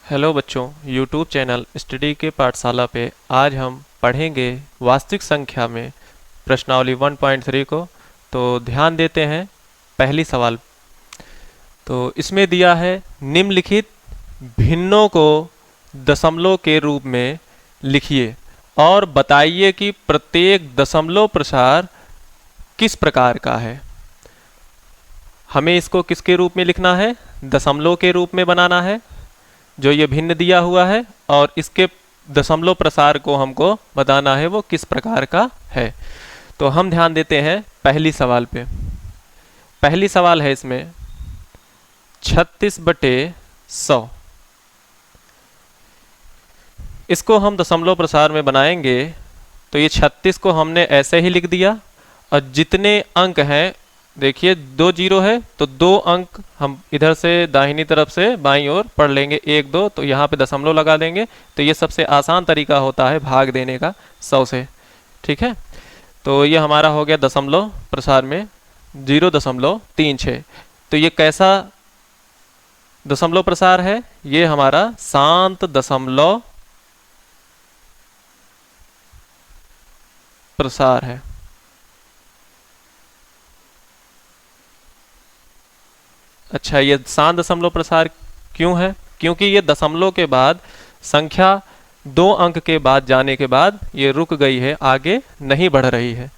Hello बच्चों, YouTube channel study के पाठशाला पे आज हम पढ़ेंगे वास्तविक संख्या में प्रश्नावली 1.3 को। तो ध्यान देते हैं पहली सवाल। तो इसमें दिया है निम्नलिखित भिन्नों को दशमलव के रूप में लिखिए और बताइए कि प्रत्येक दशमलव प्रसार किस प्रकार का है। हमें इसको किसके रूप में लिखना है? दशमलव के रूप में बनाना है जो ये भिन्न दिया हुआ है, और इसके दशमलव प्रसार को हमको बताना है वो किस प्रकार का है। तो हम ध्यान देते हैं पहली सवाल पे। पहली सवाल है इसमें 36/100। इसको हम दशमलव प्रसार में बनाएंगे तो ये 36 को हमने ऐसे ही लिख दिया, और जितने अंक हैं देखिए 2 जीरो है तो 2 अंक हम इधर से दाहिनी तरफ से बाईं ओर पढ़ लेंगे 1 2, तो यहाँ पे दशमलव लगा देंगे। तो ये सबसे आसान तरीका होता है भाग देने का 100 से। ठीक है, तो ये हमारा हो गया दशमलव प्रसार में 0.36। तो ये कैसा दशमलव प्रसार है? ये हमारा शांत दशमलव प्रसार है। अच्छा, ये शांत दशमलव प्रसार क्यों है? क्योंकि ये दशमलव के बाद संख्या 2 अंक के बाद जाने के बाद ये रुक गई है, आगे नहीं बढ़ रही है।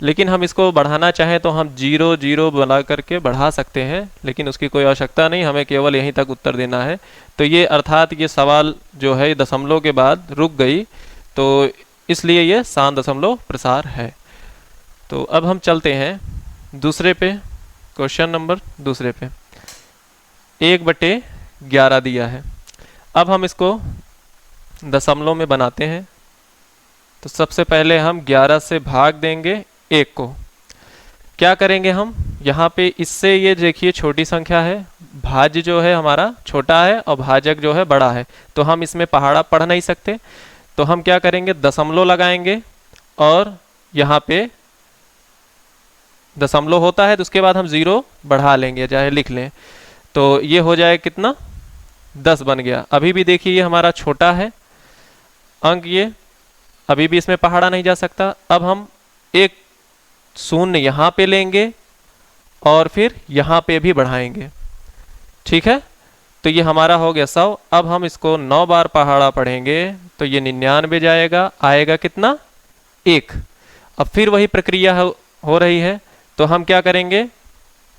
लेकिन हम इसको बढ़ाना चाहें तो हम 0 0 बना करके बढ़ा सकते हैं, लेकिन उसकी कोई आवश्यकता नहीं, हमें केवल यहीं तक उत्तर देना है। तो ये अर्थात ये सवाल जो है दशमलव के बाद रुक गई, तो इसलिए ये शांत दशमलव प्रसार है। तो अब हम चलते हैं दूसरे पे। क्वेश्चन नंबर दूसरे पे 1/11 दिया है। अब हम इसको दशमलव में बनाते हैं। तो सबसे पहले हम 11 से भाग देंगे 1 को। क्या करेंगे हम यहाँ पे? इससे ये देखिए छोटी संख्या है, भाज्य जो है हमारा छोटा है और भाजक जो है बड़ा है, तो हम इसमें पहाड़ा पढ़ नहीं सकते। तो हम क्या करेंगे? दशमलव लगाएंगे और यहाँ पे दशमलव होता है तो उसके बाद हम 0 बढ़ा लेंगे, चाहे लिख लें। तो ये हो जाए कितना? 10 बन गया। अभी भी देखिए ये हमारा छोटा है अंक, ये अभी भी इसमें पहाड़ा नहीं जा सकता। अब हम एक शून्य यहाँ पे लेंगे और फिर यहाँ पे भी बढ़ाएंगे। ठीक है, तो ये हमारा हो गया 100। अब हम इसको 9 बार पहाड़ा पढ़ेंगे तो ये 99 जाएगा, आएगा कितना? 1। अब फिर वही प्रक्रिया हो रही है। तो हम क्या करेंगे?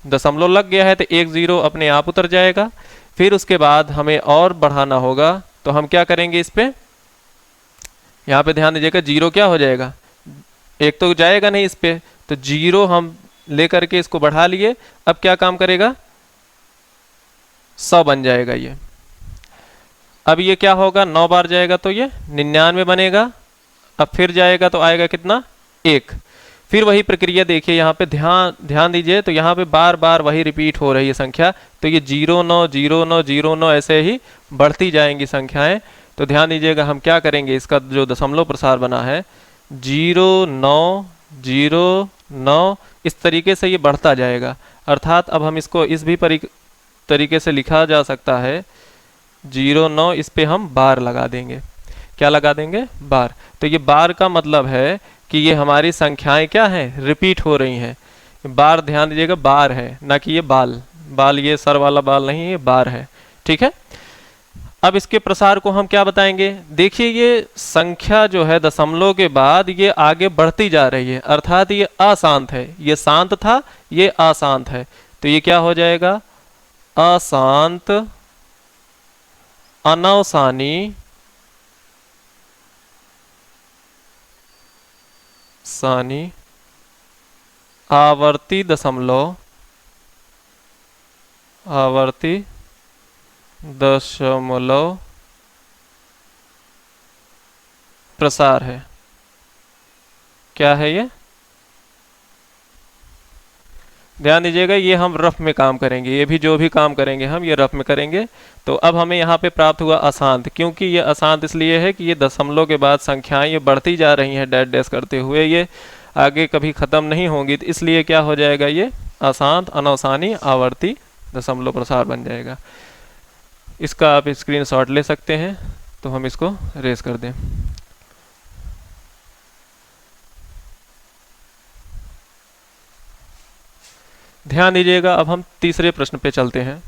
दशमलव लग गया है तो 1 0 अपने आप उतर जाएगा। फिर उसके बाद हमें और बढ़ाना होगा, तो हम क्या करेंगे? इस पे यहाँ पे ध्यान दीजिएगा, 0 क्या हो जाएगा? 1 तो जाएगा नहीं इस पे, तो 0 हम लेकर के इसको बढ़ा लिए। अब क्या काम करेगा? 100 बन जाएगा ये। अब ये क्या होगा? 9 बार जाएगा तो ये 99 बनेगा। अब फिर जाएगा तो आएगा कितना? 1। फिर वही प्रक्रिया देखिए, यहाँ पे ध्यान दीजिए, तो यहाँ पे बार बार वही रिपीट हो रही है संख्या। तो ये 0 9 0 9 0 9 ऐसे ही बढ़ती जाएंगी संख्याएं। तो ध्यान दीजिएगा हम क्या करेंगे? इसका जो दशमलव प्रसार बना है 0 9 0 9, इस तरीके से ये बढ़ता जाएगा। अर्थात अब हम इसको इस भी तरीके से लिखा जा सकता है 0 9, इस पे हम बार लगा देंगे। क्या लगा देंगे? बार। तो ये बार का मतलब है कि ये हमारी संख्याएं क्या हैं? रिपीट हो रही हैं। बार ध्यान दीजिएगा, बार है, ना कि ये बाल ये सर वाला बाल नहीं, ये बार है। ठीक है, अब इसके प्रसार को हम क्या बताएंगे? देखिए ये संख्या जो है दशमलव के बाद ये आगे बढ़ती जा रही है, अर्थात ये अशांत है। ये शांत था, ये अशांत है। तो ये क्या हो जाएगा? अशांत अनवसानी आवर्ती दशमलव प्रसार है। क्या है ये? ध्यान दीजिएगा, ये हम रफ में काम करेंगे, ये भी जो भी काम करेंगे हम ये रफ में करेंगे। तो अब हमें यहाँ पे प्राप्त हुआ अशांत। क्योंकि ये अशांत इसलिए है कि ये दशमलव के बाद संख्याएं ये बढ़ती जा रही हैं डैश डैश करते हुए, ये आगे कभी ख़त्म नहीं होंगी। तो इसलिए क्या हो जाएगा? ये अशांत अनवसानी आवर्ती दशमलव प्रसार बन जाएगा। इसका आप स्क्रीनशॉट ले सकते हैं, तो हम इसको रेस कर दें। ध्यान दीजिएगा, अब हम तीसरे प्रश्न पे चलते हैं।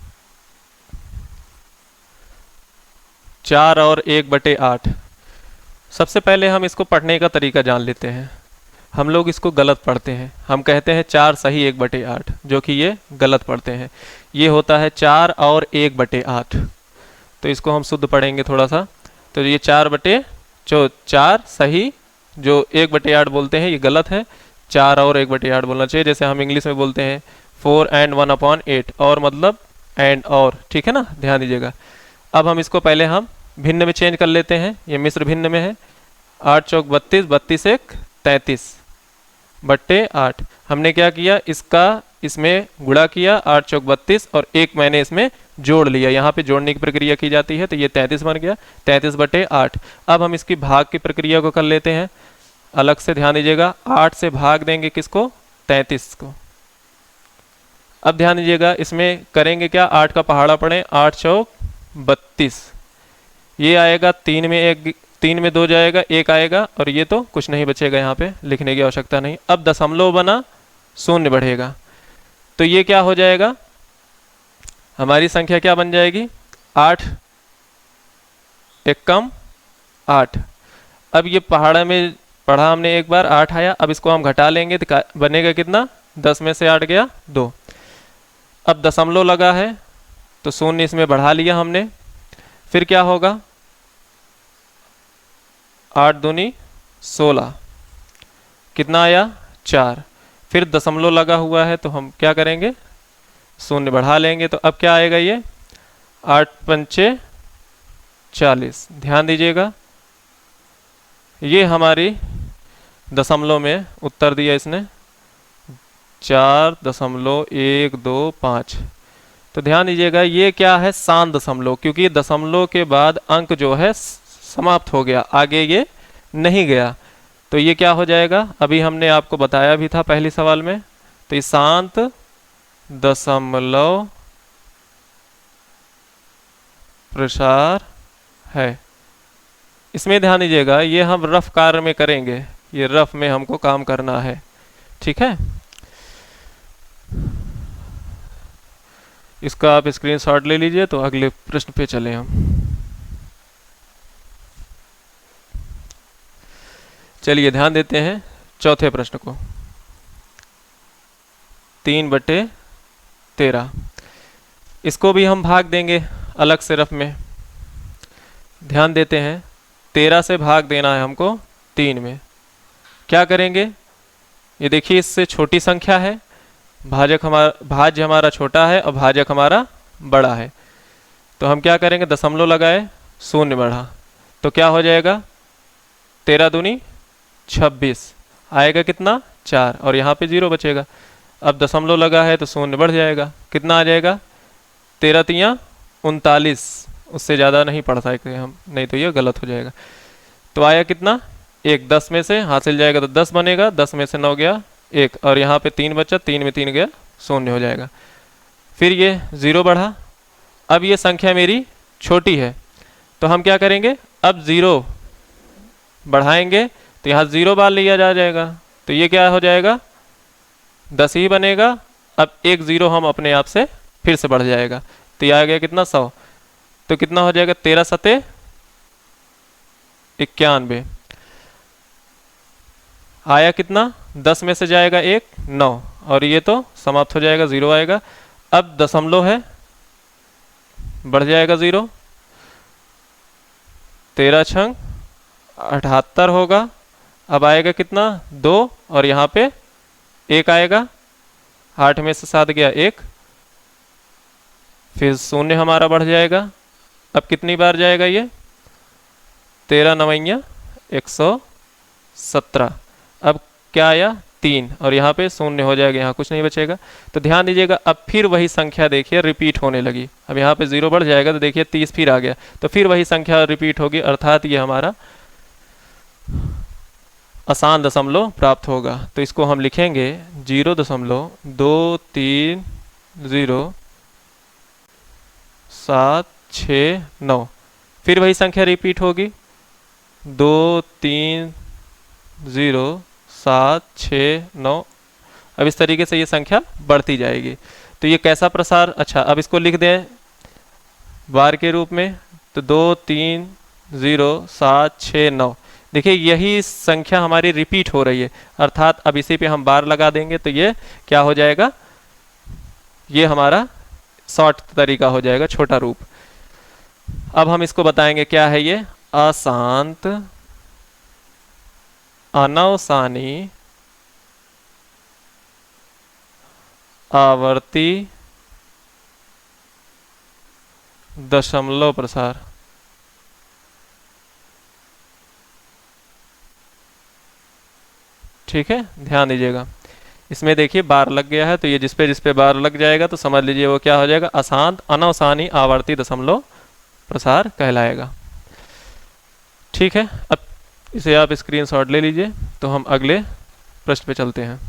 4 और 1/8। सबसे पहले हम इसको पढ़ने का तरीका जान लेते हैं। हम लोग इसको गलत पढ़ते हैं, हम कहते हैं 4 सही 1/8, जो कि ये गलत पढ़ते हैं। ये होता है 4 और 1/8। तो इसको हम शुद्ध पढ़ेंगे थोड़ा सा। तो ये 4 सही, जो 1/8 बोलते हैं ये गलत है। 4 और 1/8 बोलना चाहिए। जैसे हम इंग्लिश में बोलते हैं 4 and 1/8, और मतलब एंड और, ठीक है ना, ध्यान दीजिएगा। अब हम इसको पहले हम भिन्न में चेंज कर लेते हैं। ये मिश्र भिन्न में है। 8 चौक 32, 32 एक 33/8। हमने क्या किया, इसका इसमें गुणा किया, 8 चौक 32, और एक मैंने इसमें जोड़ लिया। यहाँ पे जोड़ने की प्रक्रिया की जाती है, तो ये 33 बन गया, 33/8। अब हम इसकी भाग की प्रक्रिया को कर लेते हैं अलग से। ध्यान दीजिएगा, 8 से भाग देंगे किसको, 33 को। अब ध्यान दीजिएगा, इसमें करेंगे क्या, 8 का पहाड़ा पड़े, 8 चौक 32, ये आएगा 3 में 1, 3 में 2 जाएगा, 1 आएगा, और ये तो कुछ नहीं बचेगा, यहाँ पे लिखने की आवश्यकता नहीं। अब दशमलव बना, शून्य बढ़ेगा, तो ये क्या हो जाएगा, हमारी संख्या क्या बन जाएगी, 8 एक कम 8। अब ये पहाड़ा में पढ़ा हमने एक बार, 8 आया। अब इसको हम घटा लेंगे तो बनेगा कितना, 10 में से 8 गया 2। अब दशमलव लगा है तो शून्य इसमें बढ़ा लिया हमने। फिर क्या होगा, 8 दूनी 16, कितना आया 4। फिर दशमलव लगा हुआ है तो हम क्या करेंगे, शून्य बढ़ा लेंगे। तो अब क्या आएगा, ये 8 पंचे 40। ध्यान दीजिएगा, ये हमारी दशमलव में उत्तर दिया इसने, 4.125। तो ध्यान दीजिएगा, ये क्या है, शांत दशमलव, क्योंकि दशमलव के बाद अंक जो है समाप्त हो गया, आगे ये नहीं गया। तो ये क्या हो जाएगा, अभी हमने आपको बताया भी था पहले सवाल में, तो ये शांत दशमलव प्रसार है। इसमें ध्यान दीजिएगा, ये हम रफ कार्य में करेंगे, ये रफ में हमको काम करना है, ठीक है। इसका आप स्क्रीनशॉट ले लीजिए। तो अगले प्रश्न पे चले हम। चलिए ध्यान देते हैं चौथे प्रश्न को। 3/13, इसको भी हम भाग देंगे अलग से रफ में। ध्यान देते हैं, 13 से भाग देना है हमको 3 में। क्या करेंगे, ये देखिए इससे छोटी संख्या है, भाज्य हमारा छोटा है और भाजक हमारा बड़ा है। तो हम क्या करेंगे, दशमलव लगाए, शून्य बढ़ा, तो क्या हो जाएगा, 13 दूनी 26, आएगा कितना 4, और यहाँ पे 0 बचेगा। अब दशमलव लगा है तो शून्य बढ़ जाएगा, कितना आ जाएगा, 13 तियाँ 39, उससे ज़्यादा नहीं पढ़ सकते हम, नहीं तो ये गलत हो जाएगा। तो आया कितना, 1, 10 में से हासिल जाएगा तो 10 बनेगा, 10 में से 9 गया 1, और यहाँ पे 3 बचा, 3 में 3 गया, शून्य हो जाएगा। फिर ये 0 बढ़ा। अब ये संख्या मेरी छोटी है, तो हम क्या करेंगे, अब 0 बढ़ाएंगे तो यहाँ 0 बार लिया जाएगा, तो ये क्या हो जाएगा, 10 ही बनेगा। अब एक 0 हम अपने आप से फिर से बढ़ जाएगा, तो ये आ गया कितना, 100। तो कितना हो जाएगा, 13 सते 91, आया कितना, 10 में से जाएगा 1, 9, और ये तो समाप्त हो जाएगा, 0 आएगा। अब दशमलव है, बढ़ जाएगा 0, 13 छंग 78 होगा। अब आएगा कितना, 2, और यहाँ पे 1 आएगा, 8 में से 7 गया 1, फिर शून्य हमारा बढ़ जाएगा। अब कितनी बार जाएगा ये, 13 9 117। अब क्या आया, 3, और यहाँ पे शून्य हो जाएगा, यहाँ कुछ नहीं बचेगा। तो ध्यान दीजिएगा, अब फिर वही संख्या देखिए रिपीट होने लगी। अब यहाँ पे 0 बढ़ जाएगा तो देखिए 30 फिर आ गया, तो फिर वही संख्या रिपीट होगी, अर्थात ये हमारा आसान दशमलव प्राप्त होगा। तो इसको हम लिखेंगे 0.23074 9। फिर वही संख्या रिपीट होगी, 2 3 0 7 6 9। अब इस तरीके से ये संख्या बढ़ती जाएगी। तो ये कैसा प्रसार, अच्छा अब इसको लिख दें बार के रूप में, तो 2 3 0 7 6 9। देखिए यही संख्या हमारी रिपीट हो रही है, अर्थात अब इसी पे हम बार लगा देंगे तो ये क्या हो जाएगा, ये हमारा शॉर्ट तरीका हो जाएगा, छोटा रूप। अब हम इसको बताएंगे क्या है ये, अशांत अनवसानी आवर्ती दशमलव प्रसार। ठीक है, ध्यान दीजिएगा। इसमें देखिए बार लग गया है, तो ये जिस पे बार लग जाएगा तो समझ लीजिए वो क्या हो जाएगा, अशांत अनवसानी आवर्ती दशमलव प्रसार कहलाएगा। ठीक है, अब इसे आप स्क्रीनशॉट ले लीजिए। तो हम अगले प्रश्न पे चलते हैं।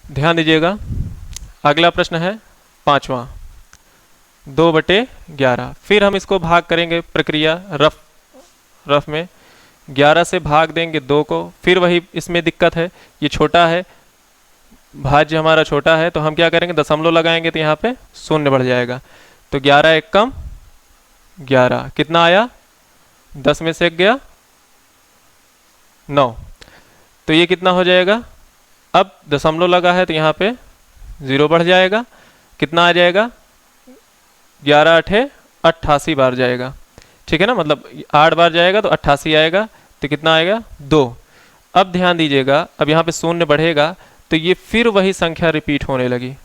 ध्यान दीजिएगा, अगला प्रश्न है 5वां, 2/11। फिर हम इसको भाग करेंगे, प्रक्रिया रफ में 11 से भाग देंगे 2 को। फिर वही इसमें दिक्कत है, ये छोटा है, भाज्य हमारा छोटा है, तो हम क्या करेंगे, दशमलव लगाएंगे तो यहाँ पे शून्य बढ़ जाएगा। तो 11 एक कम 11, कितना आया, 10 में से एक गया 9, तो ये कितना हो जाएगा, अब दशमलव लगा है तो यहाँ पे 0 बढ़ जाएगा, कितना आ जाएगा, 11 8 88 बार जाएगा। ठीक है ना, मतलब 8 बार जाएगा तो 88 आएगा, तो कितना आएगा 2। अब ध्यान दीजिएगा, अब यहाँ पे शून्य बढ़ेगा तो ये फिर वही संख्या रिपीट होने लगी।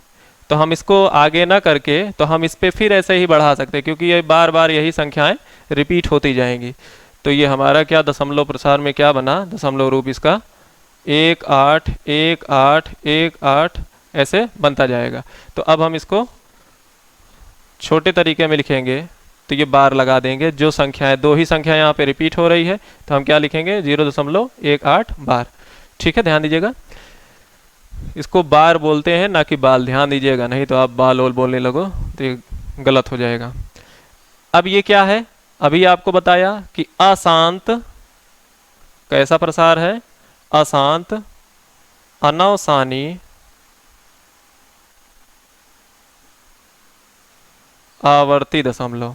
तो हम इसको आगे ना करके तो हम इस पे फिर ऐसे ही बढ़ा सकते हैं, क्योंकि ये बार बार यही संख्याएं रिपीट होती जाएंगी। तो ये हमारा क्या दशमलव प्रसार में क्या बना, दशमलव रूप इसका 1 8 1 8 1 8 ऐसे बनता जाएगा। तो अब हम इसको छोटे तरीके में लिखेंगे, तो ये बार लगा देंगे, जो संख्याएं, 2 ही संख्या यहाँ पे रिपीट हो रही है, तो हम क्या लिखेंगे, 0.18 बार। ठीक है, ध्यान दीजिएगा, इसको बार बोलते हैं ना कि बाल, ध्यान दीजिएगा, नहीं तो आप बाल ओल बोलने लगो तो ये गलत हो जाएगा। अब ये क्या है, अभी आपको बताया कि अशांत कैसा प्रसार है, अशांत अनवसानी आवर्ती दशमलव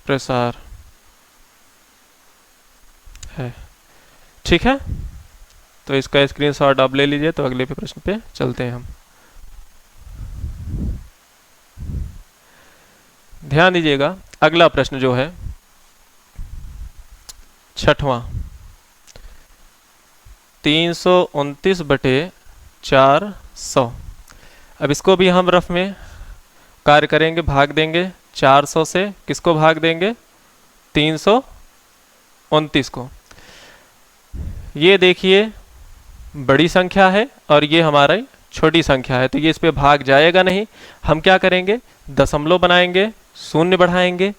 प्रसार है। ठीक है, तो इसका स्क्रीनशॉट आप ले लीजिए। तो अगले पे प्रश्न पे चलते हैं हम। ध्यान दीजिएगा, अगला प्रश्न जो है 6वां, 329/400। अब इसको भी हम रफ में कार्य करेंगे, भाग देंगे 400 से, किसको भाग देंगे, 329 को। ये देखिए बड़ी संख्या है और ये हमारी छोटी संख्या है, तो ये इस पे भाग जाएगा नहीं। हम क्या करेंगे, दशमलव बनाएंगे, शून्य बढ़ाएंगे।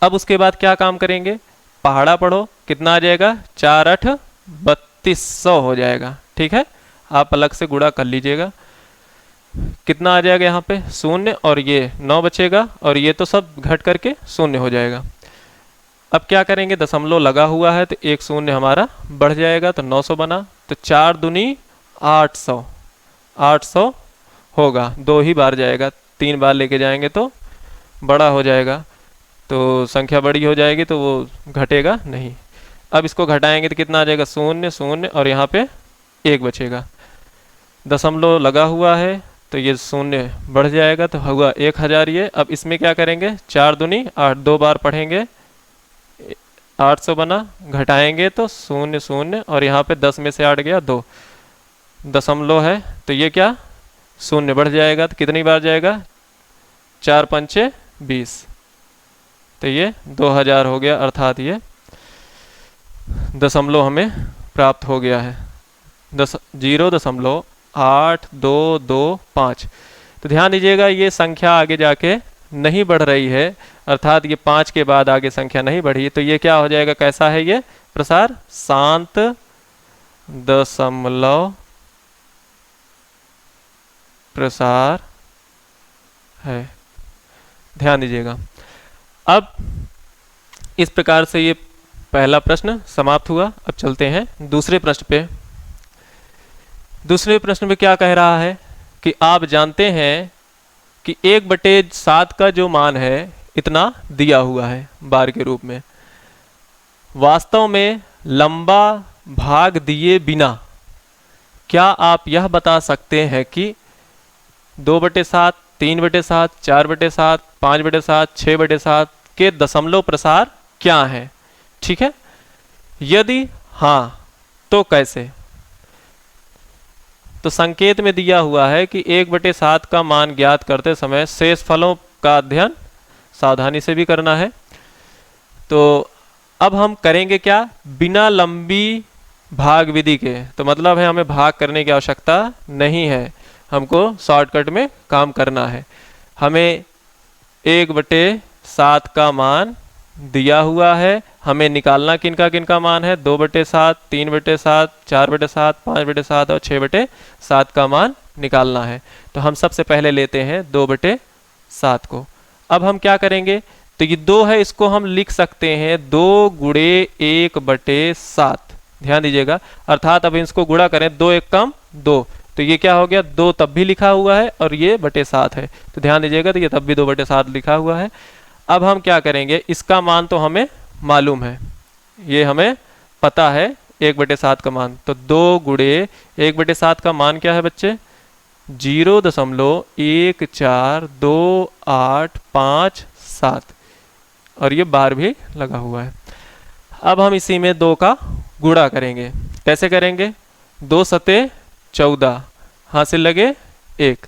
अब उसके बाद क्या काम करेंगे, पहाड़ा पढ़ो, कितना आ जाएगा, 4 8 3200 हो जाएगा। ठीक है, आप अलग से गुणा कर लीजिएगा, कितना आ जाएगा यहाँ पे शून्य, और ये 9 बचेगा, और ये तो सब घट करके शून्य हो जाएगा। अब क्या करेंगे, दशमलव लगा हुआ है तो एक शून्य हमारा बढ़ जाएगा, तो 900 बना। तो 4 दूनी 800, 800 होगा, 2 ही बार जाएगा, 3 बार लेके जाएंगे तो बड़ा हो जाएगा, तो संख्या बड़ी हो जाएगी तो वो घटेगा नहीं। अब इसको घटाएंगे तो कितना आ जाएगा, शून्य शून्य, और यहाँ पे 1 बचेगा। दशमलव लगा हुआ है तो ये शून्य बढ़ जाएगा, तो होगा 1000 ये। अब इसमें क्या करेंगे, 4 दूनी 8, 2 बार पढ़ेंगे, 800 बना, घटाएंगे तो शून्य शून्य, और यहाँ पे 10 में से 8 गया 2, दशमलव है तो ये क्या शून्य बढ़ जाएगा, तो कितनी बार जाएगा, 4 पंचे 20, तो ये 2000 हो गया, अर्थात ये दशमलव हमें प्राप्त हो गया है, 0.8225। तो ध्यान दीजिएगा, ये संख्या आगे जाके नहीं बढ़ रही है, अर्थात ये 5 के बाद आगे संख्या नहीं बढ़ी, तो ये क्या हो जाएगा, कैसा है ये प्रसार, शांत दशमलव प्रसार है। ध्यान दीजिएगा। अब इस प्रकार से ये पहला प्रश्न समाप्त हुआ। अब चलते हैं दूसरे प्रश्न पे। दूसरे प्रश्न में क्या कह रहा है कि आप जानते हैं कि 1/7 का जो मान है इतना दिया हुआ है बार के रूप में। वास्तव में लंबा भाग दिए बिना क्या आप यह बता सकते हैं कि 2/7, 3/7, 4/7, 5/7, 6/7 के दशमलव प्रसार क्या है? ठीक है, यदि हाँ तो कैसे? तो संकेत में दिया हुआ है कि 1/7 का मान ज्ञात करते समय शेष फलों का अध्ययन सावधानी से भी करना है। तो अब हम करेंगे क्या, बिना लंबी भाग विधि के, तो मतलब है हमें भाग करने की आवश्यकता नहीं है, हमको शॉर्टकट में काम करना है। हमें 1/7 का मान दिया हुआ है, हमें निकालना किनका किनका मान है, 2/7, 3/7, 4/7, 5/7 और 6/7 का मान निकालना है। तो हम सबसे पहले लेते हैं 2/7 को। अब हम क्या करेंगे, तो ये 2 है, इसको हम लिख सकते हैं 2 गुणे 1/7। ध्यान दीजिएगा, अर्थात अब इसको गुणा करें, 2 1 कम 2, तो ये क्या हो गया, 2 तब भी लिखा हुआ है और ये /7 है, तो ध्यान दीजिएगा, तो ये तब भी 2/7 लिखा हुआ है। अब हम क्या करेंगे, इसका मान तो हमें मालूम है, ये हमें पता है 1/7 का मान, तो 2 गुणे 1/7 का मान क्या है बच्चे, 0.14285 और ये बार भी लगा हुआ है। अब हम इसी में 2 का गुणा करेंगे। कैसे करेंगे, 2 सते 14, हासिल लगे 1,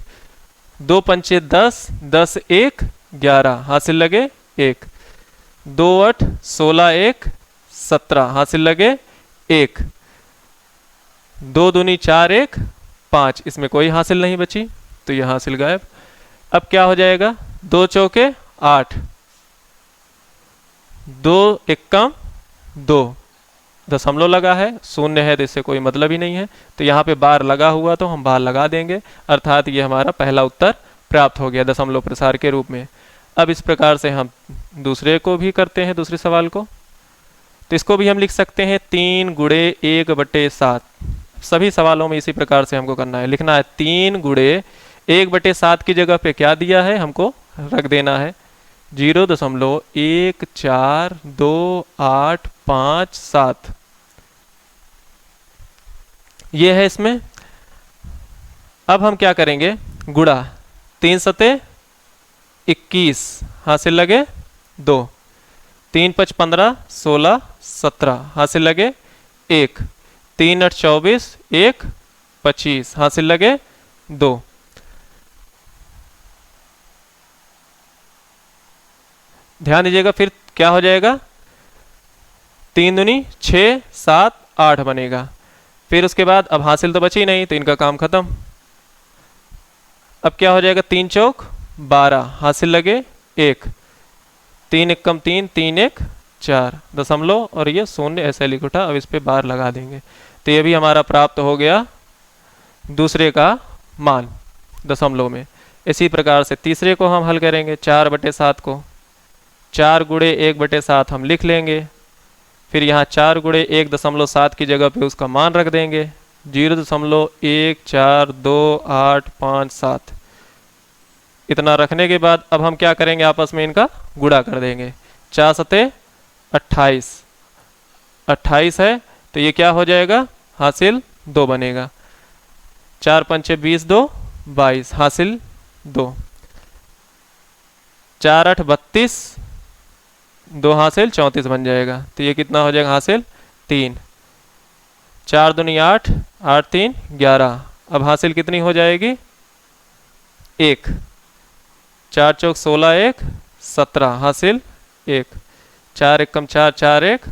2 पंचे 10, 10 1 11, हासिल लगे 1, 2 8 16 1 17, हासिल लगे 1, 2 दूनी 4 1 5, इसमें कोई हासिल नहीं बची, तो यह हासिल गायब। अब क्या हो जाएगा, 2 चौके 8, 2 1 कम 2, दशमलव लगा है, शून्य है तो इससे कोई मतलब ही नहीं है, तो यहाँ पे बार लगा हुआ तो हम बार लगा देंगे, अर्थात ये हमारा पहला उत्तर प्राप्त हो गया दशमलव प्रसार के रूप में। अब इस प्रकार से हम दूसरे को भी करते हैं, दूसरे सवाल को, तो इसको भी हम लिख सकते हैं 3 गुणे 1/7। सभी सवालों में इसी प्रकार से हमको करना है, लिखना है 3 गुणे 1/7 की जगह पे क्या दिया है हमको रख देना है 0.1428557, ये है इसमें। अब हम क्या करेंगे, गुणा 3 सते 21, हासिल लगे 2, 3 5 15 16 17, हासिल लगे 1, 3 8 24 1 25, हासिल लगे 2। ध्यान दीजिएगा, फिर क्या हो जाएगा, 3 दूनी 6 7 8 बनेगा। फिर उसके बाद अब हासिल तो बची नहीं, तो इनका काम खत्म। अब क्या हो जाएगा, 3 चौक 12, हासिल लगे 1, 3 1 कम 3, 3 1 4, दशमलव और ये शून्य ऐसे लिख उठा। अब इस पे बार लगा देंगे, तो ये भी हमारा प्राप्त हो गया दूसरे का मान दशमलव में। इसी प्रकार से तीसरे को हम हल करेंगे, 4/7 को 4 गुणे 1/7 हम लिख लेंगे, फिर यहाँ 4 गुणे 1.7 की जगह पे उसका मान रख देंगे 0.1428557। इतना रखने के बाद अब हम क्या करेंगे, आपस में इनका गुणा कर देंगे, 4 सते 28, 28 है तो ये क्या हो जाएगा, हासिल 2 बनेगा, 4 पंचे 20 2 22, हासिल 2, 4 8 32, 2 हासिल 34 बन जाएगा, तो ये कितना हो जाएगा, हासिल 3, 4 दूनी 8, 8 3 11, अब हासिल कितनी हो जाएगी 1, 4 चौक 16 1 17, हासिल 1, 4 1 कम 4 4 1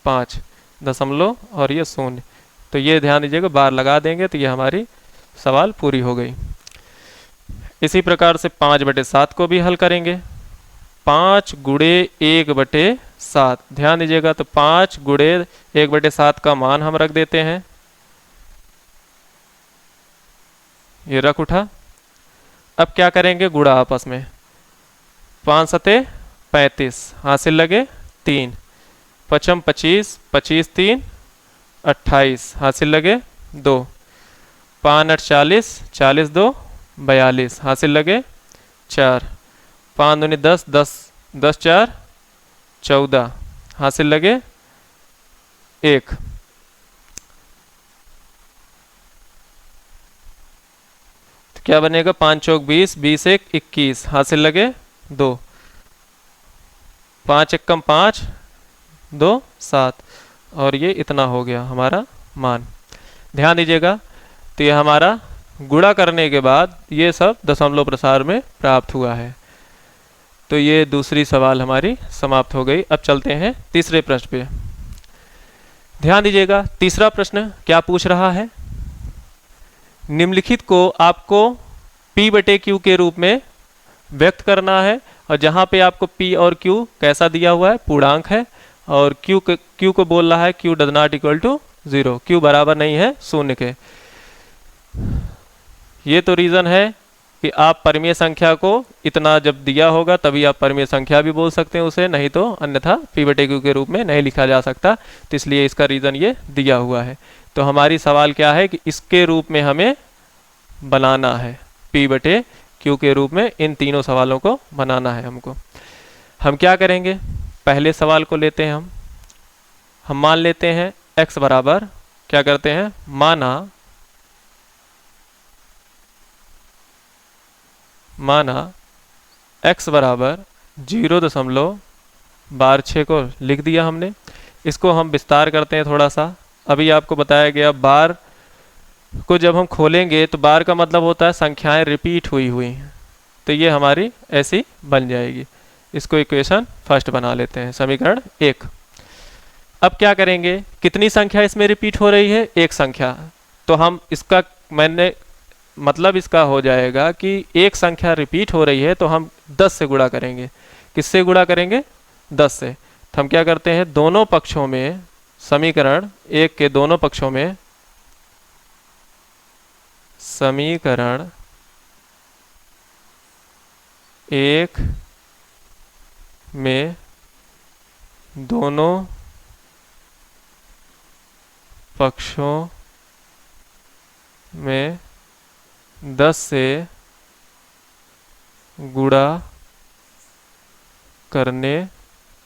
5, दशमलव और ये शून्य। तो ये ध्यान दीजिएगा, बार लगा देंगे तो ये हमारी सवाल पूरी हो गई। इसी प्रकार से 5/7 को भी हल करेंगे। 5 × 1/7, ध्यान दीजिएगा, तो 5 × 1/7 का मान हम रख देते हैं, ये रख उठा। अब क्या करेंगे, गुणा आपस में, 5 सते 35, हासिल लगे 3, 5 25, 25 3 28, हासिल लगे 2, 5 8 40, 40 2 42, हासिल लगे 4, 5 दूनी 10, 10 10 4 14, हासिल लगे 1। तो क्या बनेगा, 5 चौक 20, 20 1 21, हासिल लगे 2, 5 एकम 5 2 7, और ये इतना हो गया हमारा मान। ध्यान दीजिएगा, तो ये हमारा गुणा करने के बाद ये सब दशमलव प्रसार में प्राप्त हुआ है। तो ये दूसरी सवाल हमारी समाप्त हो गई। अब चलते हैं तीसरे प्रश्न पे। ध्यान दीजिएगा, तीसरा प्रश्न क्या पूछ रहा है, निम्नलिखित को आपको P/Q के रूप में व्यक्त करना है, और जहां पे आपको P और Q कैसा दिया हुआ है, पूर्णांक है, और Q को बोल रहा है Q does not equal to 0, Q बराबर नहीं है 0 के। ये तो रीज़न है कि आप परिमेय संख्या को इतना जब दिया होगा तभी आप परिमेय संख्या भी बोल सकते हैं उसे, नहीं तो अन्यथा P/Q के रूप में नहीं लिखा जा सकता। तो इसलिए इसका रीज़न ये दिया हुआ है। तो हमारी सवाल क्या है कि इसके रूप में हमें बनाना है, P/Q के रूप में इन तीनों सवालों को बनाना है हमको। हम क्या करेंगे, पहले सवाल को लेते हैं हम मान लेते हैं x बराबर, क्या करते हैं, माना x बराबर 0.126 को लिख दिया हमने। इसको हम विस्तार करते हैं थोड़ा सा। अभी आपको बताया गया बार को जब हम खोलेंगे तो बार का मतलब होता है संख्याएं रिपीट हुई, तो ये हमारी ऐसी बन जाएगी। इसको इक्वेशन फर्स्ट बना लेते हैं, समीकरण 1। अब क्या करेंगे, कितनी संख्या इसमें रिपीट हो रही है, एक संख्या। तो हम इसका मतलब इसका हो जाएगा कि एक संख्या रिपीट हो रही है तो हम 10 से गुणा करेंगे। किससे गुणा करेंगे, 10 से। तो हम क्या करते हैं, दोनों पक्षों में, समीकरण 1 के दोनों पक्षों में, समीकरण 1 में दोनों पक्षों में 10 से गुणा करने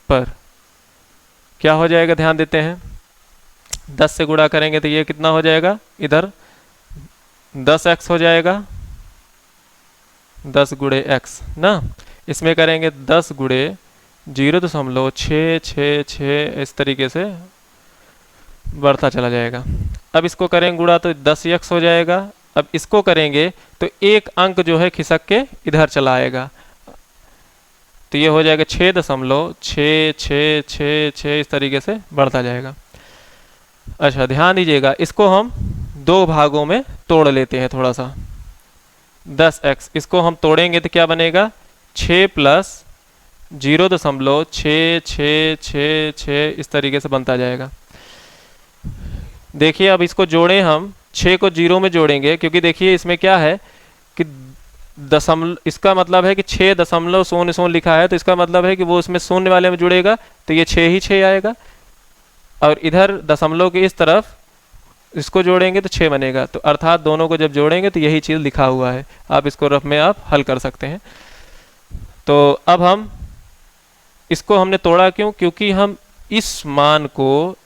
पर क्या हो जाएगा, ध्यान देते हैं। 10 से गुणा करेंगे तो ये कितना हो जाएगा, इधर 10x हो जाएगा, 10 गुणे x ना। इसमें करेंगे 10 गुणे 0.666, इस तरीके से बढ़ता चला जाएगा। अब इसको करेंगे गुणा तो 10x हो जाएगा। अब इसको करेंगे तो एक अंक जो है खिसक के इधर चला आएगा, तो ये हो जाएगा 6.6666, इस तरीके से बढ़ता जाएगा। अच्छा ध्यान दीजिएगा, इसको हम दो भागों में तोड़ लेते हैं थोड़ा सा। 10x इसको हम तोड़ेंगे तो क्या बनेगा, 6 + 0.6666, इस तरीके से बनता जाएगा। देखिए अब इसको जोड़ें हम, 6 को 0 में जोड़ेंगे, क्योंकि देखिए इसमें क्या है कि इसका मतलब है कि 6.00 लिखा है, तो इसका मतलब है कि वो इसमें शून्य वाले में जुड़ेगा तो ये 6 ही 6 आएगा, और इधर दशमलव के इस तरफ इसको जोड़ेंगे तो 6 बनेगा। तो अर्थात दोनों को जब जोड़ेंगे तो यही चीज़ लिखा हुआ है। आप इसको रफ में आप हल कर सकते हैं। तो अब हम इसको हमने तोड़ा क्यों, क्योंकि हम इस मान को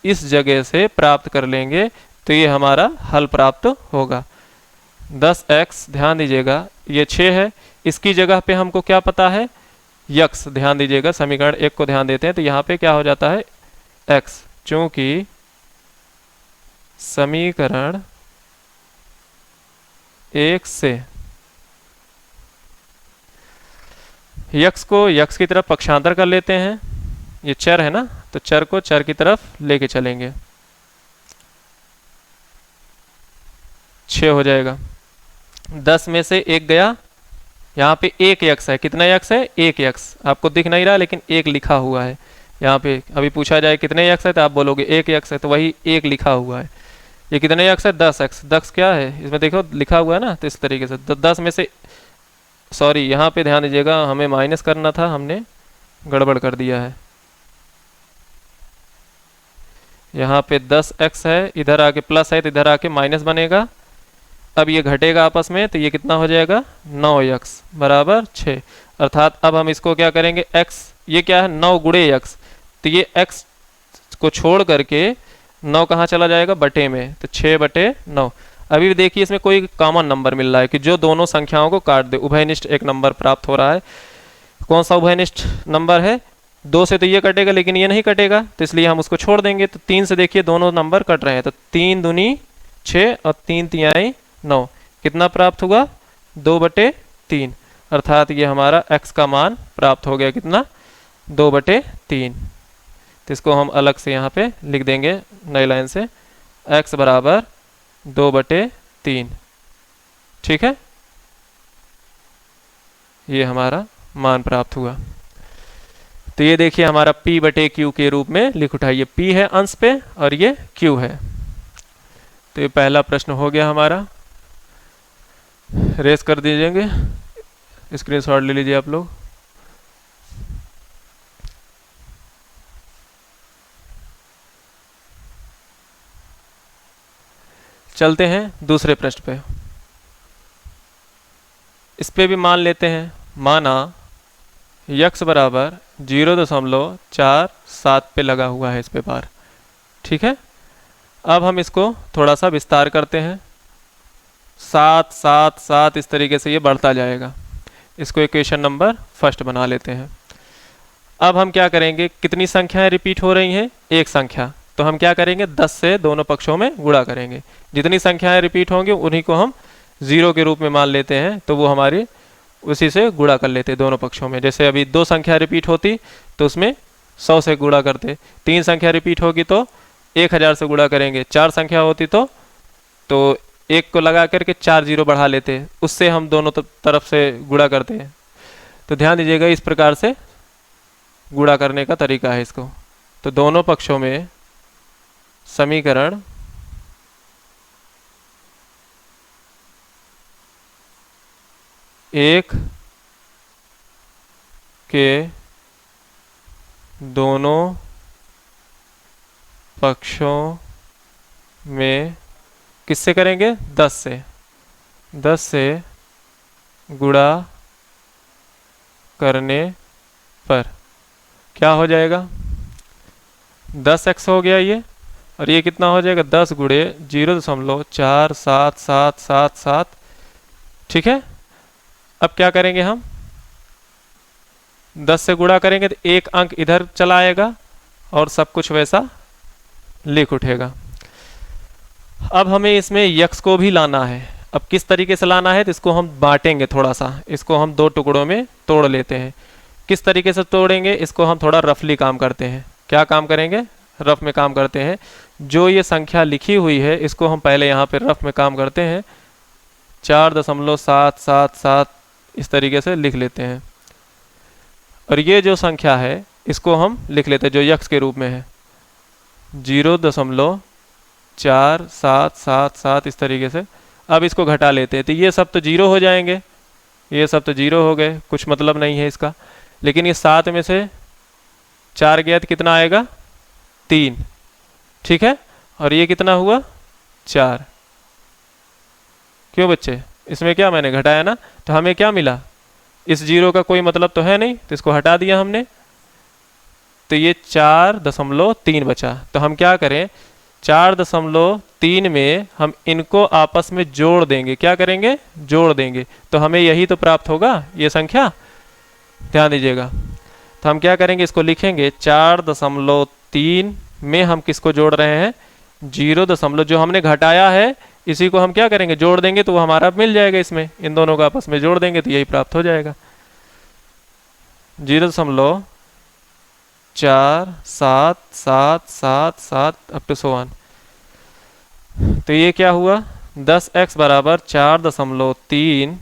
इस जगह से प्राप्त कर लेंगे तो ये हमारा हल प्राप्त होगा। 10x, ध्यान दीजिएगा ये 6 है, इसकी जगह पे हमको क्या पता है, x। ध्यान दीजिएगा, समीकरण 1 को ध्यान देते हैं तो यहाँ पे क्या हो जाता है, x, चूंकि समीकरण 1 से x को x की तरफ पक्षांतर कर लेते हैं, ये चर है ना, तो चर को चर की तरफ लेके चलेंगे, 6 हो जाएगा। 10 में से 1 गया यहाँ पे एक यक्स है, कितना यक्स है, एक यक्स, आपको दिख नहीं रहा लेकिन एक लिखा हुआ है यहाँ पे। अभी पूछा जाए कितने यक्स है तो आप बोलोगे एक यक्स है, तो वही एक लिखा हुआ है। ये कितने यक्स है, 10 एक्स, 10 क्या है इसमें देखो लिखा हुआ है ना, तो इस तरीके से 10 में से, सॉरी यहाँ पे ध्यान दीजिएगा, हमें माइनस करना था, हमने गड़बड़ कर दिया है। यहाँ पे 10x है, इधर आके प्लस है तो इधर आके माइनस बनेगा। अब ये घटेगा आपस में तो ये कितना हो जाएगा, 9x बराबर 6। अर्थात अब हम इसको क्या करेंगे, x ये क्या है 9 गुणे x, तो ये x को छोड़ करके 9 कहाँ चला जाएगा, बटे में, तो 6/9। अभी भी देखिए इसमें कोई कॉमन नंबर मिल रहा है कि जो दोनों संख्याओं को काट दे, उभयनिष्ठ एक नंबर प्राप्त हो रहा है। कौन सा उभयनिष्ठ नंबर है, 2 से तो ये कटेगा लेकिन ये नहीं कटेगा, तो इसलिए हम उसको छोड़ देंगे। तो 3 से देखिए दोनों नंबर कट रहे हैं, तो 3 दूनी 6 और 3 तिहाई 9, कितना प्राप्त हुआ, 2/3। अर्थात ये हमारा x का मान प्राप्त हो गया, कितना, 2/3। तो इसको हम अलग से यहाँ पे लिख देंगे नई लाइन से, x बराबर 2/3। ठीक है, ये हमारा मान प्राप्त हुआ। तो ये देखिए हमारा p/q के रूप में लिख उठाइए, p है अंश पे और ये q है। तो ये पहला प्रश्न हो गया हमारा, रेस कर दीजिएंगे, स्क्रीनशॉट ले लीजिए आप लोग। चलते हैं दूसरे प्रश्न पे, इस पे भी मान लेते हैं। माना यक्स बराबर 0.47 पे लगा हुआ है इस पे बार, ठीक है। अब हम इसको थोड़ा सा विस्तार करते हैं, 7 7 7 इस तरीके से ये बढ़ता जाएगा। इसको इक्वेशन नंबर फर्स्ट बना लेते हैं। अब हम क्या करेंगे, कितनी संख्याएं रिपीट हो रही हैं, एक संख्या, तो हम क्या करेंगे 10 से दोनों पक्षों में गुणा करेंगे। जितनी संख्याएं रिपीट होंगी उन्हीं को हम 0 के रूप में मान लेते हैं, तो वो हमारी उसी से गुणा कर लेते दोनों पक्षों में। जैसे अभी 2 संख्या रिपीट होती तो उसमें 100 से गुणा करते, 3 संख्या रिपीट होगी तो 1000 से गुणा करेंगे, 4 संख्या होती तो 1 को लगा करके 4 0 बढ़ा लेते, उससे हम दोनों तरफ से गुणा करते हैं। तो ध्यान दीजिएगा इस प्रकार से गुणा करने का तरीका है इसको। तो दोनों पक्षों में समीकरण एक के दोनों पक्षों में किससे करेंगे, 10 से गुणा करने पर क्या हो जाएगा, 10x हो गया ये, और ये कितना हो जाएगा 10 गुणे 0.477777। ठीक है, अब क्या करेंगे हम, 10 से गुणा करेंगे तो एक अंक इधर चला आएगा और सब कुछ वैसा लिख उठेगा। अब हमें इसमें यक्स को भी लाना है। अब किस तरीके से लाना है तो इसको हम बांटेंगे थोड़ा सा, इसको हम 2 टुकड़ों में तोड़ लेते हैं। किस तरीके से तोड़ेंगे, इसको हम थोड़ा रफली काम करते हैं। क्या काम करेंगे, रफ में काम करते हैं। जो ये संख्या लिखी हुई है इसको हम पहले यहाँ पे रफ में काम करते हैं, 4.777 इस तरीके से लिख लेते हैं। और ये जो संख्या है इसको हम लिख लेते हैं जो यक्स के रूप में है, 0.4777 इस तरीके से। अब इसको घटा लेते हैं तो ये सब तो 0 हो जाएंगे, ये सब तो 0 हो गए, कुछ मतलब नहीं है इसका। लेकिन ये 7 में से 4 गया तो कितना आएगा, 3। ठीक है, और ये कितना हुआ, 4। क्यों बच्चे, इसमें क्या मैंने घटाया ना, तो हमें क्या मिला, इस 0 का कोई मतलब तो है नहीं, तो इसको हटा दिया हमने, तो ये 4.3 बचा। तो हम क्या करें, 4.3 में हम इनको आपस में जोड़ देंगे। क्या करेंगे, जोड़ देंगे, तो हमें यही तो प्राप्त होगा, ये संख्या। ध्यान दीजिएगा, तो हम क्या करेंगे, इसको लिखेंगे 4.3 में हम किसको जोड़ रहे हैं, 0 जो हमने घटाया है इसी को हम क्या करेंगे, जोड़ देंगे, तो वो हमारा मिल जाएगा इसमें, इन दोनों को आपस में जोड़ देंगे तो यही प्राप्त हो जाएगा, 0.4777 अप टू सो ऑन। तो ये क्या हुआ, 10x बराबर 4.3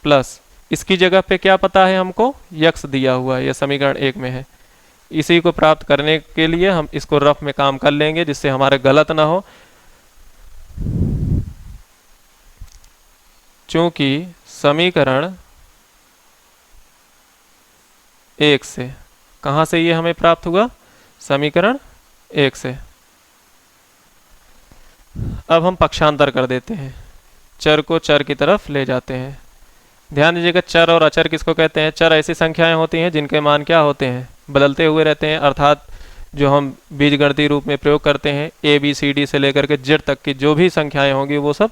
प्लस इसकी जगह पे क्या पता है हमको, यक्स दिया हुआ है, ये समीकरण 1 में है। इसी को प्राप्त करने के लिए हम इसको रफ में काम कर लेंगे जिससे हमारे गलत ना हो। चूंकि समीकरण 1 से, कहां से ये हमें प्राप्त हुआ, समीकरण 1 से। अब हम पक्षांतर कर देते हैं, चर को चर की तरफ ले जाते हैं। ध्यान दीजिएगा, चर और अचर किसको कहते हैं, चर ऐसी संख्याएं होती हैं जिनके मान क्या होते हैं, बदलते हुए रहते हैं, अर्थात जो हम बीजगणितीय रूप में प्रयोग करते हैं, ए बी सी डी से लेकर के जेड तक की जो भी संख्याएं होंगी वो सब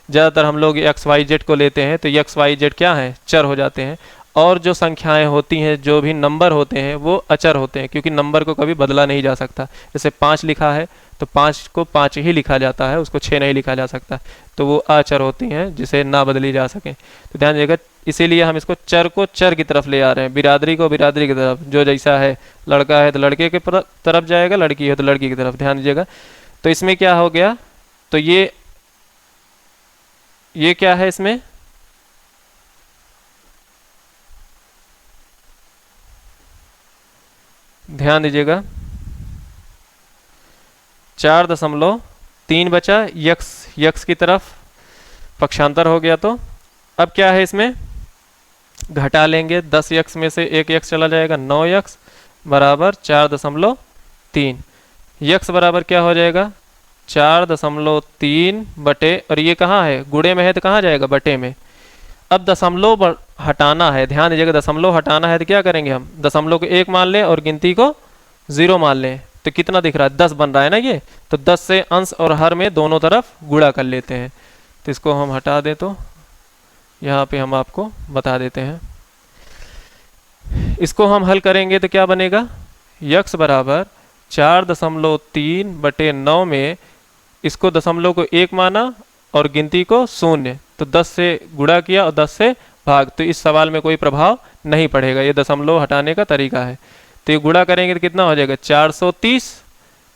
ज़्यादातर हम लोग एक्स वाई जेड को लेते हैं, तो एक्स वाई जेड क्या है, चर हो जाते हैं। और जो संख्याएं होती हैं, जो भी नंबर होते हैं वो अचर होते हैं, क्योंकि नंबर को कभी बदला नहीं जा सकता। जैसे 5 लिखा है तो 5 को 5 ही लिखा जाता है, उसको 6 नहीं लिखा जा सकता, तो वो अचर होती हैं जिसे ना बदली जा सके। तो ध्यान दीजिएगा, इसीलिए हम इसको चर को चर की तरफ ले आ रहे हैं, बिरादरी को बिरादरी की तरफ, जो जैसा है, लड़का है तो लड़के की तरफ जाएगा, लड़की है तो लड़की की तरफ। ध्यान दीजिएगा, तो इसमें क्या हो गया, तो ये क्या है, इसमें ध्यान दीजिएगा 4.3 बचा, यक्स की तरफ पक्षांतर हो गया। तो अब क्या है, इसमें घटा लेंगे, 10 यक्स में से 1 यक्स चला जाएगा, 9 यक्स बराबर 4.3। यक्स बराबर क्या हो जाएगा, 4.3 बटे, और ये कहाँ है, गुणे में है तो कहाँ जाएगा, बटे में। अब दशमलव हटाना है, ध्यान दीजिएगा, दशमलव हटाना है तो क्या करेंगे, हम दशमलव को 1 मान लें और गिनती को 0 मान लें, तो कितना दिख रहा है, 10 बन रहा है ना ये। तो 10 से अंश और हर में दोनों तरफ गुणा कर लेते हैं, तो इसको हम हटा दें, तो यहाँ पे हम आपको बता देते हैं। इसको हम हल करेंगे तो क्या बनेगा, यक्स बराबर 4.3 बटे 9 में इसको दशमलव को 1 माना और गिनती को 0, तो 10 से गुणा किया और 10 से भाग, तो इस सवाल में कोई प्रभाव नहीं पड़ेगा, ये दशमलव हटाने का तरीका है। तो ये गुणा करेंगे तो कितना हो जाएगा, 430,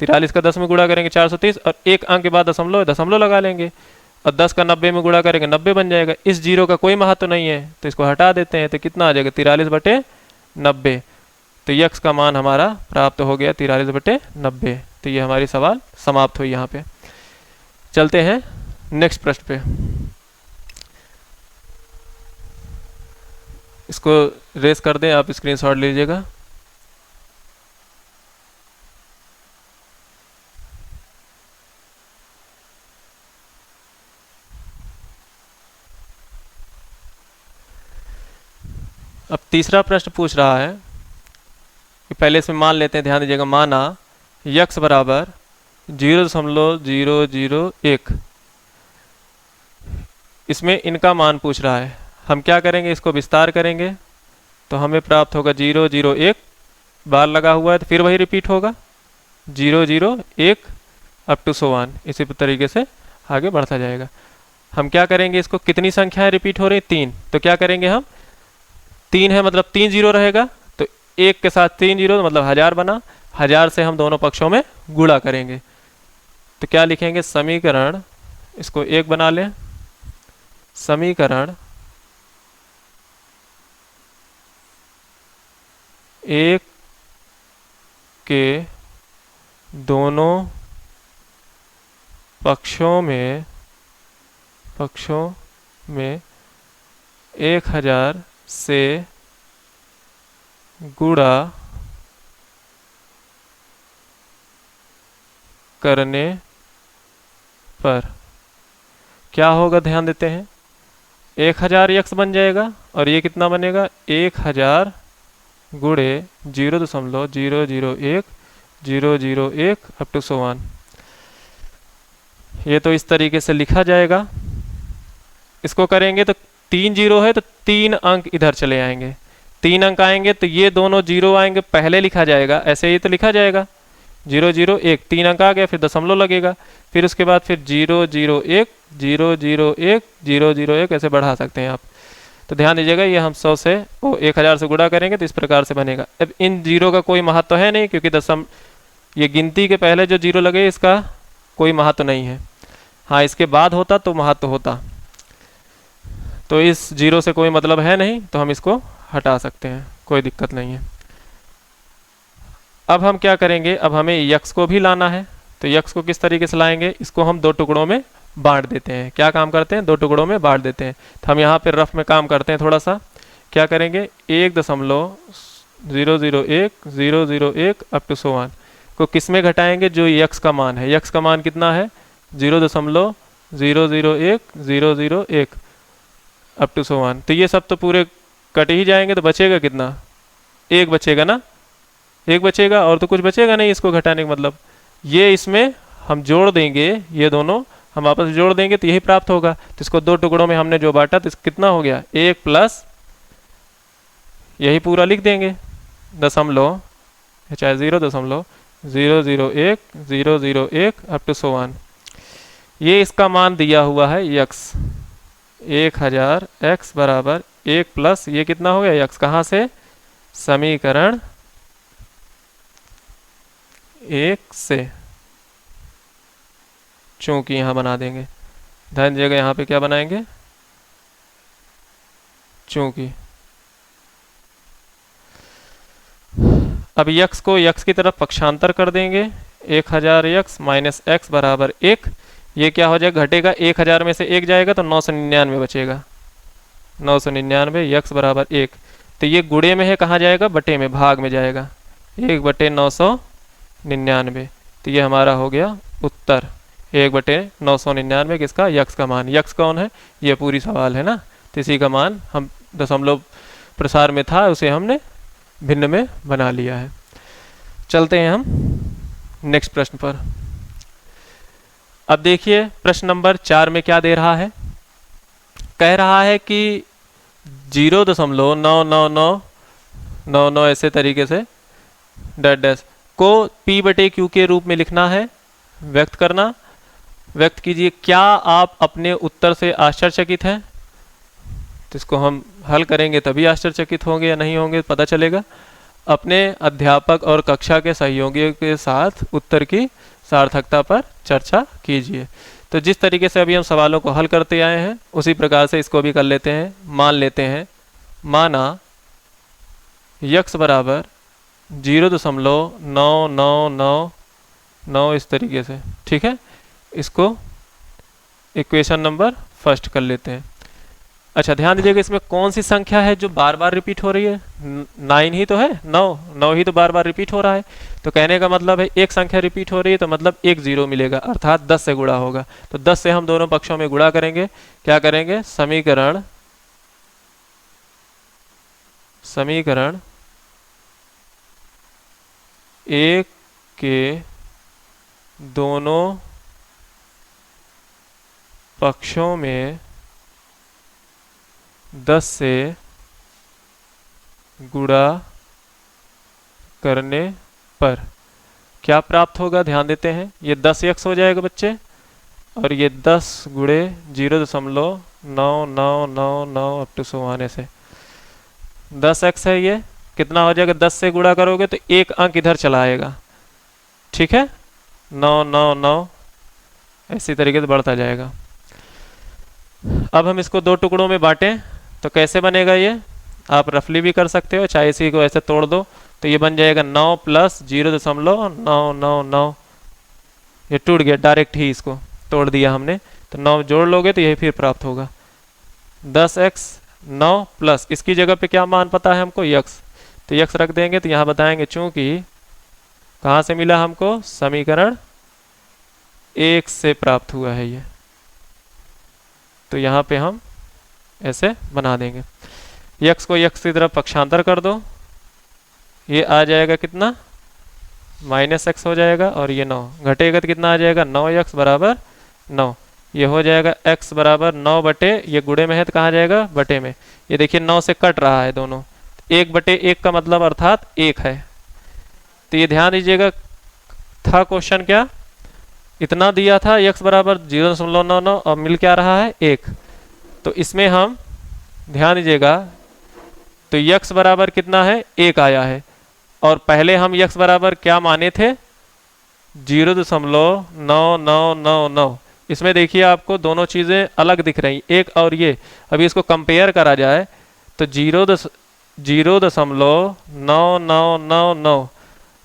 43 का 10 में गुणा करेंगे 430, और 1 अंक के बाद दशमलव लगा लेंगे, और 10 का 90 में गुणा करेंगे 90 बन जाएगा। इस जीरो का कोई महत्व नहीं है तो इसको हटा देते हैं, तो कितना आ जाएगा, 43 बटे 90। तो यक्स का मान हमारा प्राप्त हो गया 43 बटे 90। तो ये हमारी सवाल समाप्त हुई। यहाँ पे चलते हैं नेक्स्ट प्रश्न पे। इसको रेस कर दें, आप स्क्रीनशॉट लीजिएगा। अब तीसरा प्रश्न पूछ रहा है कि पहले इसमें मान लेते हैं, ध्यान दीजिएगा, माना यक्स बराबर 0.001, इसमें इनका मान पूछ रहा है। हम क्या करेंगे, इसको विस्तार करेंगे तो हमें प्राप्त होगा 001, बार लगा हुआ है तो फिर वही रिपीट होगा 001 अप टू 1, इसी तरीके से आगे बढ़ता जाएगा। हम क्या करेंगे, इसको कितनी संख्याएं रिपीट हो रही, 3, तो क्या करेंगे हम, 3 है मतलब 3 जीरो रहेगा, तो 1 के साथ 3 जीरो तो मतलब 1000 बना, 1000 से हम दोनों पक्षों में गुणा करेंगे, तो क्या लिखेंगे, समीकरण, इसको 1 बना लें, समीकरण 1 के दोनों पक्षों में 1000 से गुणा करने पर क्या होगा, ध्यान देते हैं, 1000 यक्स बन जाएगा और ये कितना बनेगा, 1000 गुणे 0.001 अप टू 1। ये तो इस तरीके से लिखा जाएगा। इसको करेंगे तो 3 जीरो है तो 3 अंक इधर चले आएंगे, 3 अंक आएंगे तो ये दोनों जीरो आएंगे, पहले लिखा जाएगा, ऐसे ही तो लिखा जाएगा 001, 3 अंक आ गया, फिर दशमलव लगेगा, फिर उसके बाद फिर 001 001 001 ऐसे बढ़ा सकते हैं आप। तो ध्यान दीजिएगा, ये हम 100 से 1000 से गुणा करेंगे तो इस प्रकार से बनेगा। अब इन जीरो का कोई महत्व है नहीं, क्योंकि ये गिनती के पहले जो जीरो लगे इसका कोई महत्व नहीं है। हाँ, इसके बाद होता तो महत्व होता। तो इस जीरो से कोई मतलब है नहीं, तो हम इसको हटा सकते हैं, कोई दिक्कत नहीं है। अब हम क्या करेंगे, अब हमें यक्स को भी लाना है। तो यक्स को किस तरीके से लाएंगे, इसको हम दो टुकड़ों में बांट देते हैं। क्या काम करते हैं, दो टुकड़ों में बांट देते हैं। तो हम यहाँ पे रफ में काम करते हैं थोड़ा सा। क्या करेंगे, 1.001 अप टू 100 को किस में घटाएंगे, जो यक्स का मान है। यक्स का मान कितना है, 0.001 अप टू 100। तो ये सब तो पूरे कट ही जाएंगे, तो बचेगा कितना, एक बचेगा ना, एक बचेगा, और तो कुछ बचेगा नहीं इसको घटाने का मतलब। ये इसमें हम जोड़ देंगे, ये दोनों हम आपस में जोड़ देंगे तो यही प्राप्त होगा। तो इसको दो टुकड़ों में हमने जो बांटा, तो कितना हो गया, 1 प्लस यही पूरा लिख देंगे, दशमलव, चाहे 0.001 अप टू 100। ये इसका मान दिया हुआ है यक्स, 1000 x बराबर 1 प्लस ये कितना हो गया यक्स, कहाँ से, समीकरण 1 से, चूंकि यहां बना देंगे, ध्यान दीजिएगा यहाँ पे क्या बनाएंगे, चूंकि। अब यक्स को यक्स की तरफ पक्षांतर कर देंगे, 1000 यक्स माइनस एक्स बराबर 1। ये क्या हो जाएगा, घटेगा, 1000 में से 1 जाएगा तो 999 बचेगा, 999 यक्स बराबर 1। तो ये गुणे में है, कहाँ जाएगा, बटे में, भाग में जाएगा, 1/999। तो ये हमारा हो गया उत्तर, 1/999 किसका, यक्स का मान। यक्स कौन है, ये पूरी सवाल है ना, तो इसी का मान हम दशमलव प्रसार में था, उसे हमने भिन्न में बना लिया है। चलते हैं हम नेक्स्ट प्रश्न पर। अब देखिए प्रश्न नंबर 4 में क्या दे रहा है, कह रहा है कि 0.99999 ऐसे तरीके से डैश डैश को P/Q के रूप में लिखना है, व्यक्त करना, व्यक्त कीजिए। क्या आप अपने उत्तर से आश्चर्यचकित हैं, तो इसको हम हल करेंगे तभी आश्चर्यचकित होंगे या नहीं होंगे पता चलेगा। अपने अध्यापक और कक्षा के सहयोगियों के साथ उत्तर की सार्थकता पर चर्चा कीजिए। तो जिस तरीके से अभी हम सवालों को हल करते आए हैं उसी प्रकार से इसको भी कर लेते हैं। मान लेते हैं, माना यक्स बराबर 0.9999 इस तरीके से, ठीक है। इसको इक्वेशन नंबर फर्स्ट कर लेते हैं। अच्छा ध्यान दीजिएगा, इसमें कौन सी संख्या है जो बार बार रिपीट हो रही है, 9 ही तो है, 9 ही तो बार बार रिपीट हो रहा है। तो कहने का मतलब है एक संख्या रिपीट हो रही है तो मतलब एक जीरो मिलेगा, अर्थात 10 से गुणा होगा। तो 10 से हम दोनों पक्षों में गुणा करेंगे, क्या करेंगे, समीकरण 1 के दोनों पक्षों में 10 से गुणा करने पर क्या प्राप्त होगा, ध्यान देते हैं। ये 10 यक्स हो जाएगा बच्चे, और ये 10 गुणे 0.9999 अप टू 100 ऐसे 10 एक्स है। ये कितना हो जाएगा, 10 से गुणा करोगे तो एक अंक इधर चला आएगा, ठीक है, 999 इसी तरीके से बढ़ता जाएगा। अब हम इसको दो टुकड़ों में बांटें तो कैसे बनेगा, ये आप रफली भी कर सकते हो, चाहे इसी को ऐसे तोड़ दो तो ये बन जाएगा 9 प्लस 0.999। ये टूट गया, डायरेक्ट ही इसको तोड़ दिया हमने, तो 9 जोड़ लोगे तो यही फिर प्राप्त होगा 10x 9 प्लस इसकी जगह पे क्या मान पता है हमको, यक्स। तो यक्स रख देंगे, तो यहाँ बताएंगे चूंकि कहाँ से मिला हमको, समीकरण 1 से प्राप्त हुआ है ये, तो यहाँ पे हम ऐसे बना देंगे। यक्स को यक्स की तरफ पक्षांतर कर दो, ये आ जाएगा कितना, -x हो जाएगा, और ये 9 घटेगा तो कितना आ जाएगा, 9x बराबर 9। ये हो जाएगा x बराबर 9 बटे, ये गुणे में है तो कहाँ जाएगा, बटे में। ये देखिए 9 से कट रहा है दोनों, 1/1 का मतलब अर्थात 1 है। तो ये ध्यान दीजिएगा, था क्वेश्चन क्या, इतना दिया था x बराबर 0.99 और मिल क्या रहा है 1। तो इसमें हम ध्यान दीजिएगा, तो x बराबर कितना है, 1 आया है, और पहले हम x बराबर क्या माने थे, 0.9999। इसमें देखिए आपको दोनों चीज़ें अलग दिख रही, एक और ये। अभी इसको कंपेयर करा जाए तो 0.9999,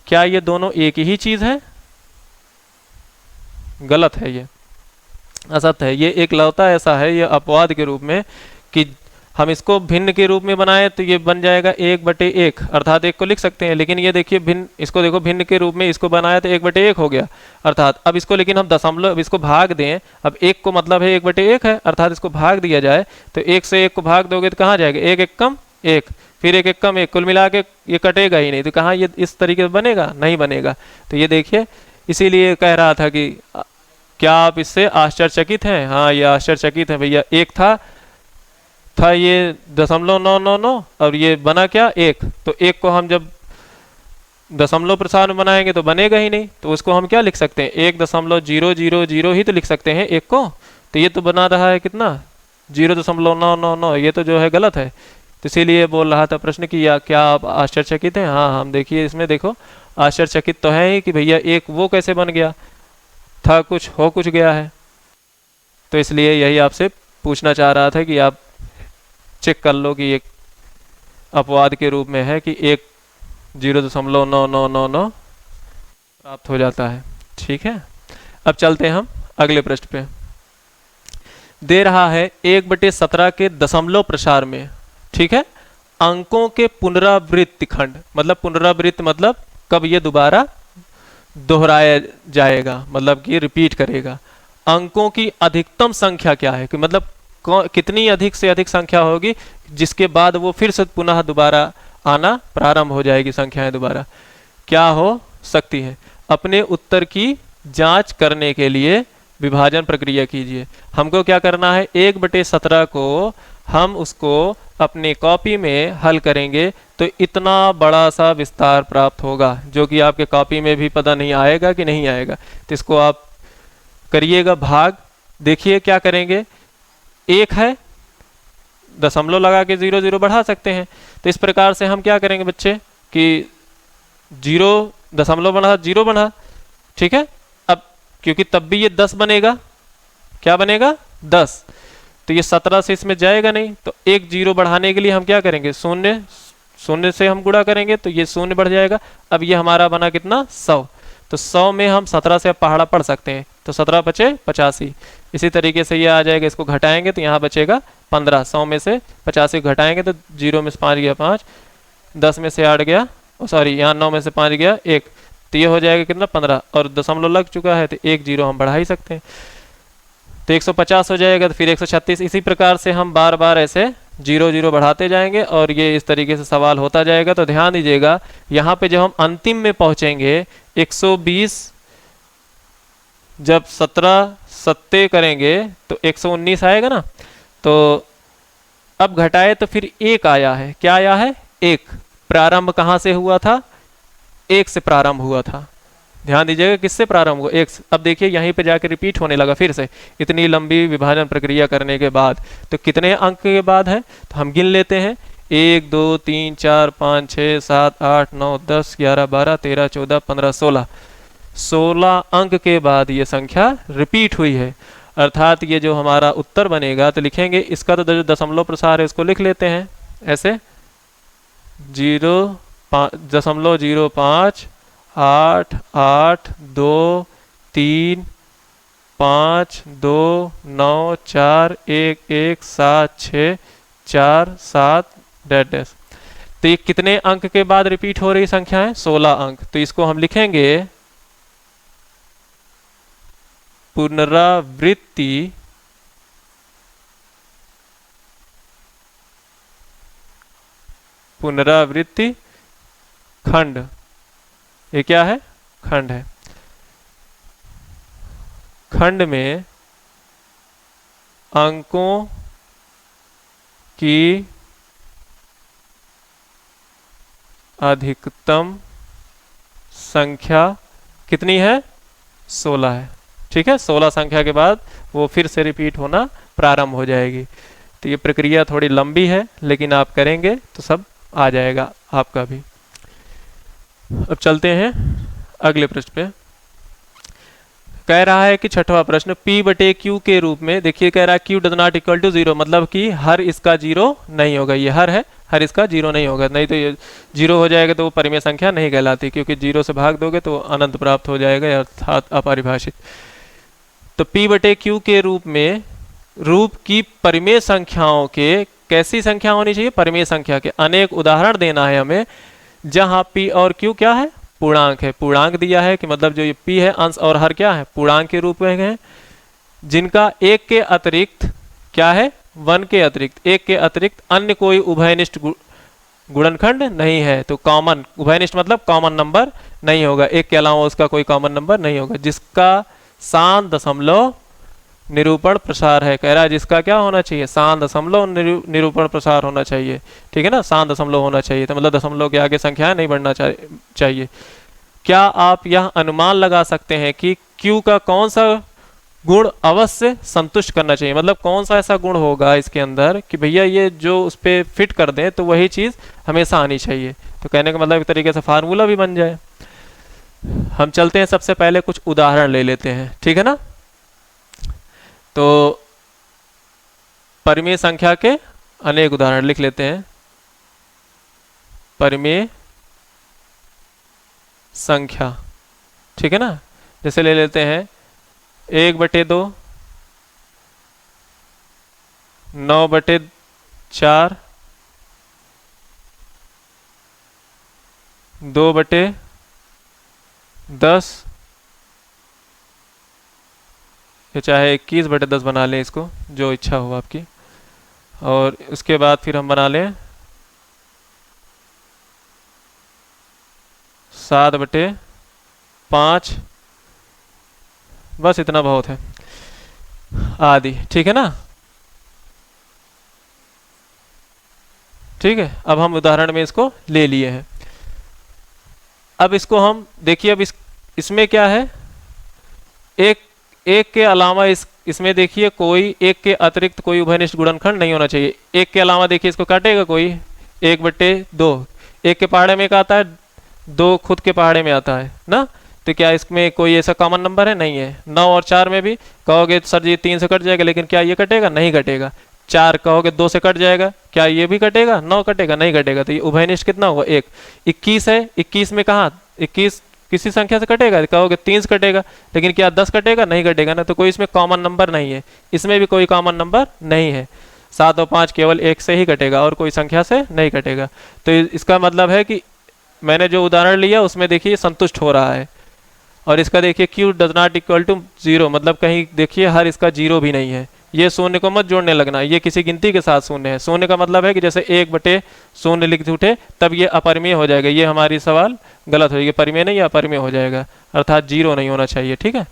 क्या ये दोनों एक ही चीज़ है? गलत है, ये असत्य है। ये एक लौता ऐसा है, ये अपवाद के रूप में, कि हम इसको भिन्न के रूप में बनाए तो ये बन जाएगा 1/1, अर्थात 1 को लिख सकते हैं। लेकिन ये देखिए भिन्न, इसको देखो भिन्न के रूप में इसको बनाया तो 1/1 हो गया अर्थात। अब इसको लेकिन हम दशमलव, अब इसको भाग दें, अब 1 को मतलब है 1/1 है, अर्थात इसको भाग दिया जाए तो 1 से 1 को भाग दोगे तो कहाँ जाएगा? 1 1 कम 1, फिर 1 1 कम 1, कुल मिला के ये कटेगा ही नहीं, तो कहाँ ये इस तरीके से बनेगा? नहीं बनेगा। तो ये देखिए, इसीलिए कह रहा था कि क्या आप इससे आश्चर्यचकित हैं? हाँ, ये आश्चर्यचकित है भैया। एक था ये 0.999 और ये बना क्या? 1। तो 1 को हम जब दशमलव प्रसार में बनाएंगे तो बनेगा ही नहीं, तो उसको हम क्या लिख सकते हैं? 1.000 ही तो लिख सकते हैं 1 को। तो ये तो बना रहा है कितना? 0.999। ये तो जो है गलत है। तो इसीलिए बोल रहा था प्रश्न कि या क्या आप आश्चर्यचकित हैं? हाँ, हम देखिए इसमें देखो आश्चर्यचकित तो है ही कि भैया 1 वो कैसे बन गया, था कुछ हो कुछ गया है। तो इसलिए यही आपसे पूछना चाह रहा था कि आप चेक कर लो कि एक अपवाद के रूप में है कि 0.9999 प्राप्त हो जाता है। ठीक है, अब चलते हैं हम अगले प्रश्न पे। दे रहा है 1/17 के दशमलव प्रसार में, ठीक है, अंकों के पुनरावृत्ति खंड, मतलब पुनरावृत्ति मतलब कब ये दोबारा दोहराया जाएगा, मतलब कि रिपीट करेगा। अंकों की अधिकतम संख्या क्या है, कि मतलब कितनी अधिक से अधिक संख्या होगी जिसके बाद वो फिर से पुनः दोबारा आना प्रारंभ हो जाएगी, संख्याएं दोबारा क्या हो सकती है? अपने उत्तर की जांच करने के लिए विभाजन प्रक्रिया कीजिए। हमको क्या करना है? 1/17 को हम उसको अपने कॉपी में हल करेंगे तो इतना बड़ा सा विस्तार प्राप्त होगा, जो कि आपके कॉपी में भी पता नहीं आएगा कि नहीं आएगा। तो इसको आप करिएगा भाग। देखिए क्या करेंगे, 1 है, दशमलव लगा के 0 0 बढ़ा सकते हैं। तो इस प्रकार से हम क्या करेंगे बच्चे कि 0 दशमलव बढ़ा 0 बढ़ा, ठीक है। अब क्योंकि तब भी ये 10 बनेगा, क्या बनेगा? 10। तो ये 17 से इसमें जाएगा नहीं, तो 1 0 बढ़ाने के लिए हम क्या करेंगे? शून्य से हम गुणा करेंगे तो ये 0 बढ़ जाएगा। अब ये हमारा बना कितना? 100। तो 100 में हम 17 से पहाड़ा पढ़ सकते हैं, तो 17 बचे 85। इसी तरीके से ये आ जाएगा, इसको घटाएंगे तो यहाँ बचेगा 15। 100 में से 85 घटाएंगे तो 0 में से 5 गया 5, 10 में से 8 गया, सॉरी यहाँ 9 में से 5 गया 1, तो ये हो जाएगा कितना? 15। और दशमलव लग चुका है तो 1 0 हम बढ़ा ही सकते हैं, तो 150 हो जाएगा, तो फिर 136। इसी प्रकार से हम बार बार ऐसे 0 0 बढ़ाते जाएंगे और ये इस तरीके से सवाल होता जाएगा। तो ध्यान दीजिएगा, यहाँ पे जब हम अंतिम में पहुंचेंगे 120, जब 17 सत्ते करेंगे तो 119 आएगा ना। तो अब घटाए तो फिर 1 आया है, क्या आया है? 1। प्रारंभ कहाँ से हुआ था? 1 से प्रारंभ हुआ था। ध्यान दीजिएगा किससे प्रारंभ हुआ? 1 से। अब देखिए यहीं पे जाके रिपीट होने लगा फिर से, इतनी लंबी विभाजन प्रक्रिया करने के बाद। तो कितने अंक के बाद है? तो हम गिन लेते हैं, 1 2 3 4 5 6 7 8 9 10 11 12 13 14 15 16। 16 अंक के बाद ये संख्या रिपीट हुई है, अर्थात ये जो हमारा उत्तर बनेगा, तो लिखेंगे इसका तो जो दशमलव प्रसार है इसको लिख लेते हैं ऐसे 0.05 8 8 2 3 5 2 9 4 1 1 7 6 4 7 डैश डैश। तो ये कितने अंक के बाद रिपीट हो रही संख्या है? 16 अंक। तो इसको हम लिखेंगे पुनरावृत्ति खंड। ये क्या है? खंड है। खंड में अंकों की अधिकतम संख्या कितनी है? 16 है, ठीक है। 16 संख्या के बाद वो फिर से रिपीट होना प्रारंभ हो जाएगी। तो ये प्रक्रिया थोड़ी लंबी है, लेकिन आप करेंगे तो सब आ जाएगा आपका भी। अब चलते हैं अगले पृष्ठ पे। कह रहा है कि छठवां प्रश्न P बटे Q के रूप में, देखिए कह रहा है Q does not equal to zero, मतलब कि हर इसका जीरो नहीं होगा, ये हर है, हर इसका जीरो नहीं होगा, नहीं तो ये जीरो हो जाएगा तो वो परिमेय संख्या नहीं कहलाती, क्योंकि जीरो से भाग दोगे तो अनंत प्राप्त हो जाएगा, अर्थात अपरिभाषित। तो P बटे Q के रूप में रूप की परिमेय संख्याओं के, कैसी संख्या होनी चाहिए, परिमेय संख्या के अनेक उदाहरण देना है हमें, जहां P और Q क्या है, पूर्णांक है। पूर्णांक दिया है कि मतलब जो ये P है अंश और हर क्या है, पूर्णांक के रूप में है, जिनका एक के अतिरिक्त क्या है, वन के अतिरिक्त, एक के अतिरिक्त अन्य कोई उभयनिष्ठ गुणनखंड नहीं है। तो कॉमन, उभयनिष्ठ मतलब कॉमन नंबर नहीं होगा, एक के अलावा उसका कोई कॉमन नंबर नहीं होगा, जिसका शांत दशमलव निरूपण प्रसार है। कह रहा है जिसका क्या होना चाहिए, शांत दशमलव निरूपण प्रसार होना चाहिए, ठीक है ना, शांत दशमलव होना चाहिए, तो मतलब दशमलव के आगे संख्याएं नहीं बढ़ना चाहिए। क्या आप यह अनुमान लगा सकते हैं कि Q का कौन सा गुण अवश्य संतुष्ट करना चाहिए, मतलब कौन सा ऐसा गुण होगा इसके अंदर कि भैया ये जो उस पर फिट कर दें तो वही चीज हमेशा आनी चाहिए। तो कहने का मतलब एक तरीके से फार्मूला भी बन जाए। हम चलते हैं, सबसे पहले कुछ उदाहरण ले लेते हैं, ठीक है ना। तो परिमेय संख्या के अनेक उदाहरण लिख लेते हैं। परिमेय संख्या, ठीक है ना, जैसे ले लेते हैं 1/2, 9/4, 2/10, या चाहे 21/10 बना लें, इसको जो इच्छा हो आपकी। और उसके बाद फिर हम बना लें 7/5, बस इतना बहुत है, आदि, ठीक है ना। ठीक है, अब हम उदाहरण में इसको ले लिए हैं। अब इसको हम देखिए, अब इसमें क्या है, एक के अलावा इसमें देखिए कोई एक के अतिरिक्त कोई उभयनिष्ठ गुणनखंड नहीं होना चाहिए। एक के अलावा देखिए इसको काटेगा कोई, 1/2, एक के पहाड़े में एक आता है, 2 खुद के पहाड़े में आता है ना, तो क्या इसमें कोई ऐसा कॉमन नंबर है, नहीं है। 9 और 4 में भी कहोगे सर जी 3 से कट जाएगा, लेकिन क्या ये कटेगा, नहीं कटेगा। 4 कहोगे 2 से कट जाएगा, क्या ये भी कटेगा, 9 कटेगा, नहीं कटेगा। तो ये उभयनिष्ठ कितना हुआ, 1। 21 है, 21 में कहा 21 किसी संख्या से कटेगा, कहोगे 3 से कटेगा, लेकिन क्या 10 कटेगा, नहीं कटेगा ना, तो कोई इसमें कॉमन नंबर नहीं है, इसमें भी कोई कॉमन नंबर नहीं है। 7 और 5 केवल 1 से ही कटेगा और कोई संख्या से नहीं कटेगा। तो इसका मतलब है कि मैंने जो उदाहरण लिया उसमें देखिए संतुष्ट हो रहा है। और इसका देखिए Q does not equal to zero, मतलब कहीं देखिए हर इसका जीरो भी नहीं है। ये शून्य को मत जोड़ने लगना, ये किसी गिनती के साथ शून्य है। शून्य का मतलब है कि जैसे 1/0 लिख उठे तब ये अपरिमेय हो जाएगा, ये हमारी सवाल गलत हो जाएगी, परिमेय नहीं अपरिमेय हो जाएगा, अर्थात जीरो नहीं होना चाहिए, ठीक है।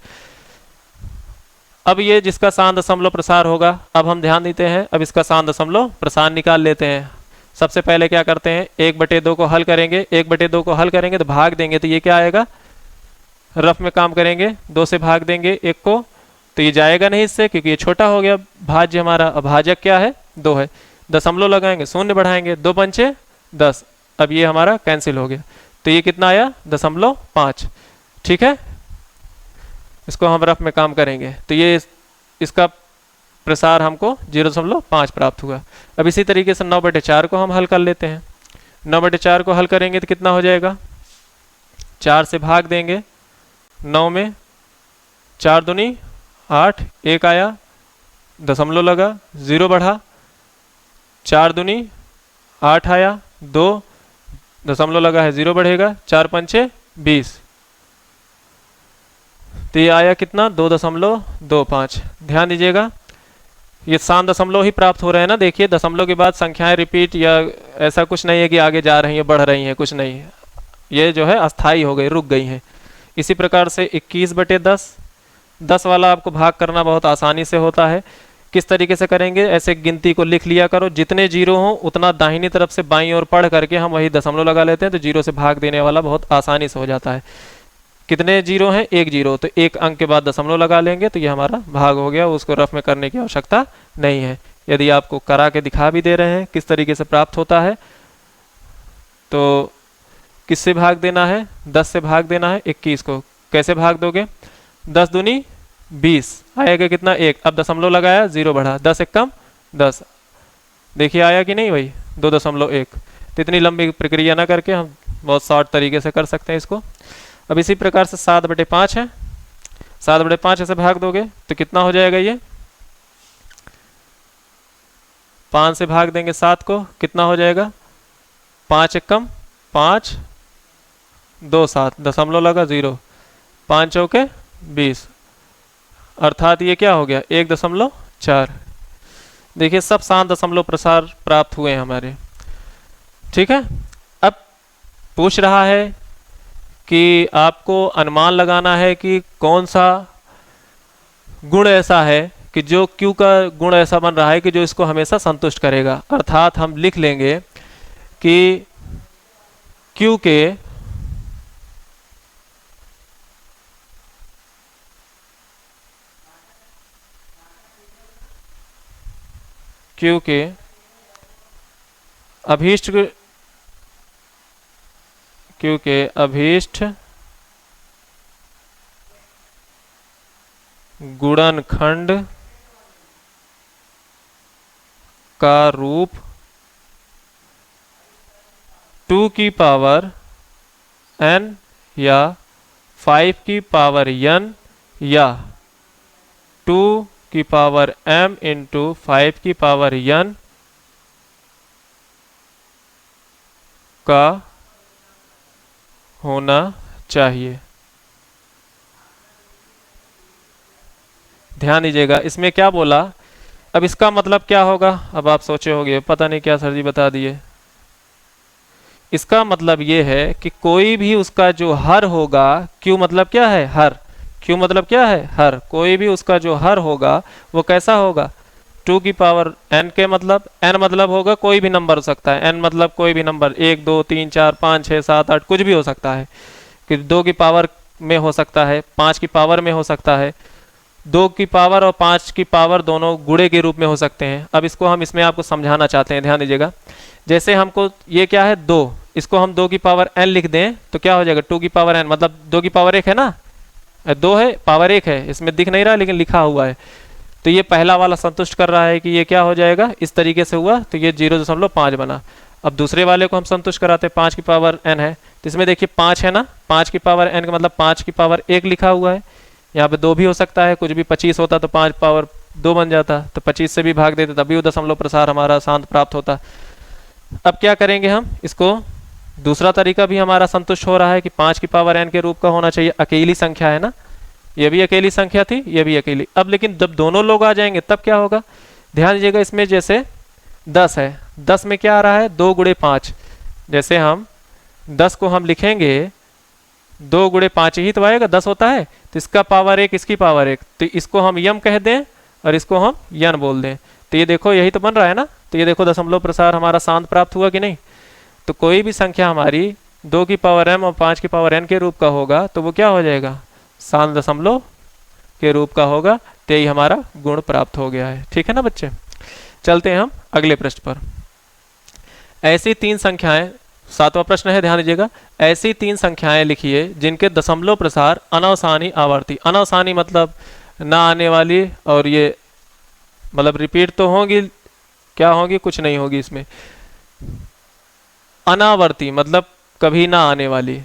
अब ये जिसका शांत दशमलव प्रसार होगा, अब हम ध्यान देते हैं, अब इसका शांत दशमलव प्रसार निकाल लेते हैं। सबसे पहले क्या करते हैं, 1/2 को हल करेंगे, 1/2 को हल करेंगे तो भाग देंगे, तो ये क्या आएगा, रफ में काम करेंगे, 2 से भाग देंगे 1 को, तो ये जाएगा नहीं इससे, क्योंकि ये छोटा हो गया भाज्य हमारा। अब भाजक क्या है, 2 है, दशमलव लगाएंगे, शून्य बढ़ाएंगे, 2 पंचे 10, अब ये हमारा कैंसिल हो गया, तो ये कितना आया 0.5, ठीक है। इसको हम रफ में काम करेंगे, तो ये इसका प्रसार हमको 0.5 प्राप्त हुआ। अब इसी तरीके से 9/4 को हम हल कर लेते हैं। 9/4 को हल करेंगे तो कितना हो जाएगा, 4 से भाग देंगे 9 में, 4 दूनी 8, 1 आया, दशमलव लगा, 0 बढ़ा, 4 दूनी 8 आया, 2 दशमलव लगा है, 0 बढ़ेगा, 4 पंचे 20, तो ये आया कितना 2.25। ध्यान दीजिएगा, ये शांत दशमलव ही प्राप्त हो रहे हैं ना। देखिए दशमलव के बाद संख्याएं रिपीट या ऐसा कुछ नहीं है कि आगे जा रही है, बढ़ रही हैं, कुछ नहीं है, ये जो है अस्थाई हो गई, रुक गई हैं। इसी प्रकार से 21/10, 10 वाला आपको भाग करना बहुत आसानी से होता है। किस तरीके से करेंगे, ऐसे गिनती को लिख लिया करो, जितने जीरो हो उतना दाहिनी तरफ से बाईं ओर पढ़ करके हम वही दशमलव लगा लेते हैं, तो जीरो से भाग देने वाला बहुत आसानी से हो जाता है। कितने जीरो हैं, 1 जीरो, तो 1 अंक के बाद दशमलव लगा लेंगे, तो ये हमारा भाग हो गया, उसको रफ में करने की आवश्यकता नहीं है। यदि आपको करा के दिखा भी दे रहे हैं किस तरीके से प्राप्त होता है, तो किससे भाग देना है, 10 से भाग देना है 21 को। कैसे भाग दोगे, 10 दूनी 20, आएगा कितना 1। अब दशमलव लगाया, 0 बढ़ा, 10 एक कम 10, देखिए आया कि नहीं भाई 2.1। तो इतनी लंबी प्रक्रिया ना करके हम बहुत शॉर्ट तरीके से कर सकते हैं इसको। अब इसी प्रकार से 7/5 है, 7/5 ऐसे भाग दोगे तो कितना हो जाएगा ये, 5 से भाग देंगे 7 को, कितना हो जाएगा 5 एक कम 5, 2 7, दशमलव लगा 0, 5 चौके 20, अर्थात ये क्या हो गया 1.4। देखिए सब 7 दशमलव प्रसार प्राप्त हुए हैं हमारे। ठीक है, अब पूछ रहा है कि आपको अनुमान लगाना है कि कौन सा गुण ऐसा है कि जो Q का गुण ऐसा बन रहा है कि जो इसको हमेशा संतुष्ट करेगा। अर्थात हम लिख लेंगे कि Q के अभीष्ट गुणनखंड का रूप 2 की पावर n या 5 की पावर n या 2 की पावर m इंटू 5 की पावर n का होना चाहिए। ध्यान दीजिएगा इसमें क्या बोला। अब इसका मतलब क्या होगा, अब आप सोचे होंगे पता नहीं क्या सर जी बता दिए। इसका मतलब ये है कि कोई भी उसका जो हर होगा, Q मतलब क्या है हर, Q मतलब क्या है हर, कोई भी उसका जो हर होगा वो कैसा होगा 2 की पावर n के मतलब n मतलब होगा कोई भी नंबर हो सकता है, n मतलब कोई भी नंबर 1 2 3 4 5 6 7 8 कुछ भी हो सकता है, कि 2 की पावर में हो सकता है, 5 की पावर में हो सकता है, 2 की पावर और 5 की पावर दोनों गुणे के रूप में हो सकते हैं। अब इसको हम इसमें आपको समझाना चाहते हैं, ध्यान दीजिएगा। जैसे हमको ये क्या है 2, इसको हम 2 की पावर n लिख दें तो क्या हो जाएगा 2 की पावर n मतलब 2 की पावर 1 है ना, 2 है पावर 1 है, इसमें दिख नहीं रहा लेकिन लिखा हुआ है। तो ये पहला वाला संतुष्ट कर रहा है कि ये क्या हो जाएगा इस तरीके से हुआ, तो ये 0.5 बना। अब दूसरे वाले को हम संतुष्ट कराते हैं 5 की पावर n है, तो इसमें देखिए 5 है ना, 5 की पावर n का मतलब 5 की पावर 1 लिखा हुआ है, यहाँ पे 2 भी हो सकता है, कुछ भी 25 होता तो 5 पावर 2 बन जाता, तो 25 से भी भाग देते तभी वो दशमलव प्रसार हमारा शांत प्राप्त होता। अब क्या करेंगे हम इसको, दूसरा तरीका भी हमारा संतुष्ट हो रहा है कि 5 की पावर n के रूप का होना चाहिए, अकेली संख्या है ना, ये भी अकेली संख्या थी ये भी अकेली। अब लेकिन जब दोनों लोग आ जाएंगे तब क्या होगा, ध्यान दीजिएगा इसमें जैसे 10 है, 10 में क्या आ रहा है 2 गुणे 5, जैसे हम 10 को हम लिखेंगे 2 गुणे 5 ही तो आएगा 10 होता है, तो इसका पावर 1 इसकी पावर 1, तो इसको हम यम कह दें और इसको हम यन बोल दें, तो ये देखो यही तो बन रहा है ना। तो ये देखो दशमलव प्रसार हमारा शांत प्राप्त हुआ कि नहीं। तो कोई भी संख्या हमारी 2 की पावर m और 5 की पावर n के रूप का होगा तो वो क्या हो जाएगा शांत दशमलव के रूप का होगा, तो यही हमारा गुण प्राप्त हो गया है। ठीक है ना बच्चे, चलते हैं हम अगले प्रश्न पर। ऐसी 3 संख्याएं, 7वां प्रश्न है, ध्यान दीजिएगा। ऐसी 3 संख्याएं लिखिए जिनके दशमलव प्रसार अनावसानी आवर्ती, अनावसानी मतलब ना आने वाली, और ये मतलब रिपीट तो होंगी, क्या होगी कुछ नहीं होगी इसमें, अनावर्ती मतलब कभी ना आने वाली,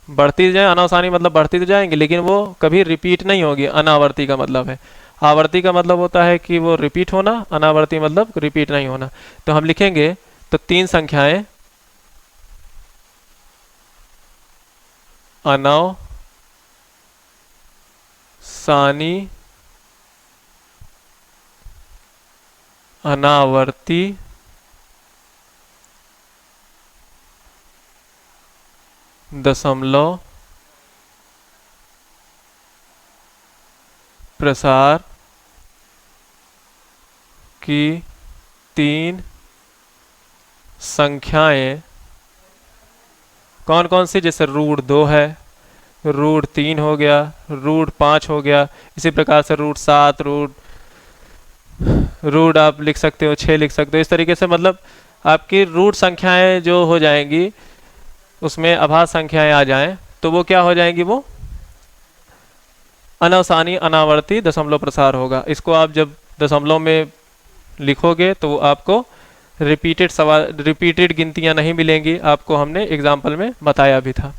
बढ़ती जाए, अनावसानी मतलब बढ़ती तो जाएंगी लेकिन वो कभी रिपीट नहीं होगी, अनावर्ती का मतलब है। आवर्ती का मतलब होता है कि वो रिपीट होना, अनावर्ती मतलब रिपीट नहीं होना। तो हम लिखेंगे तो 3 संख्याएं अनावसानी अनावर्ती दशमलव प्रसार की 3 संख्याएं कौन कौन सी, जैसे √2 है, √3 हो गया, √5 हो गया, इसी प्रकार से √7, रूट आप लिख सकते हो, 6 लिख सकते हो, इस तरीके से मतलब आपकी रूट संख्याएं जो हो जाएंगी उसमें अभाज्य संख्याएं आ जाएं तो वो क्या हो जाएंगी, वो अनवसानी अनावर्ती दशमलव प्रसार होगा। इसको आप जब दशमलव में लिखोगे तो आपको रिपीटेड गिनतियां नहीं मिलेंगी, आपको हमने एग्जाम्पल में बताया भी था।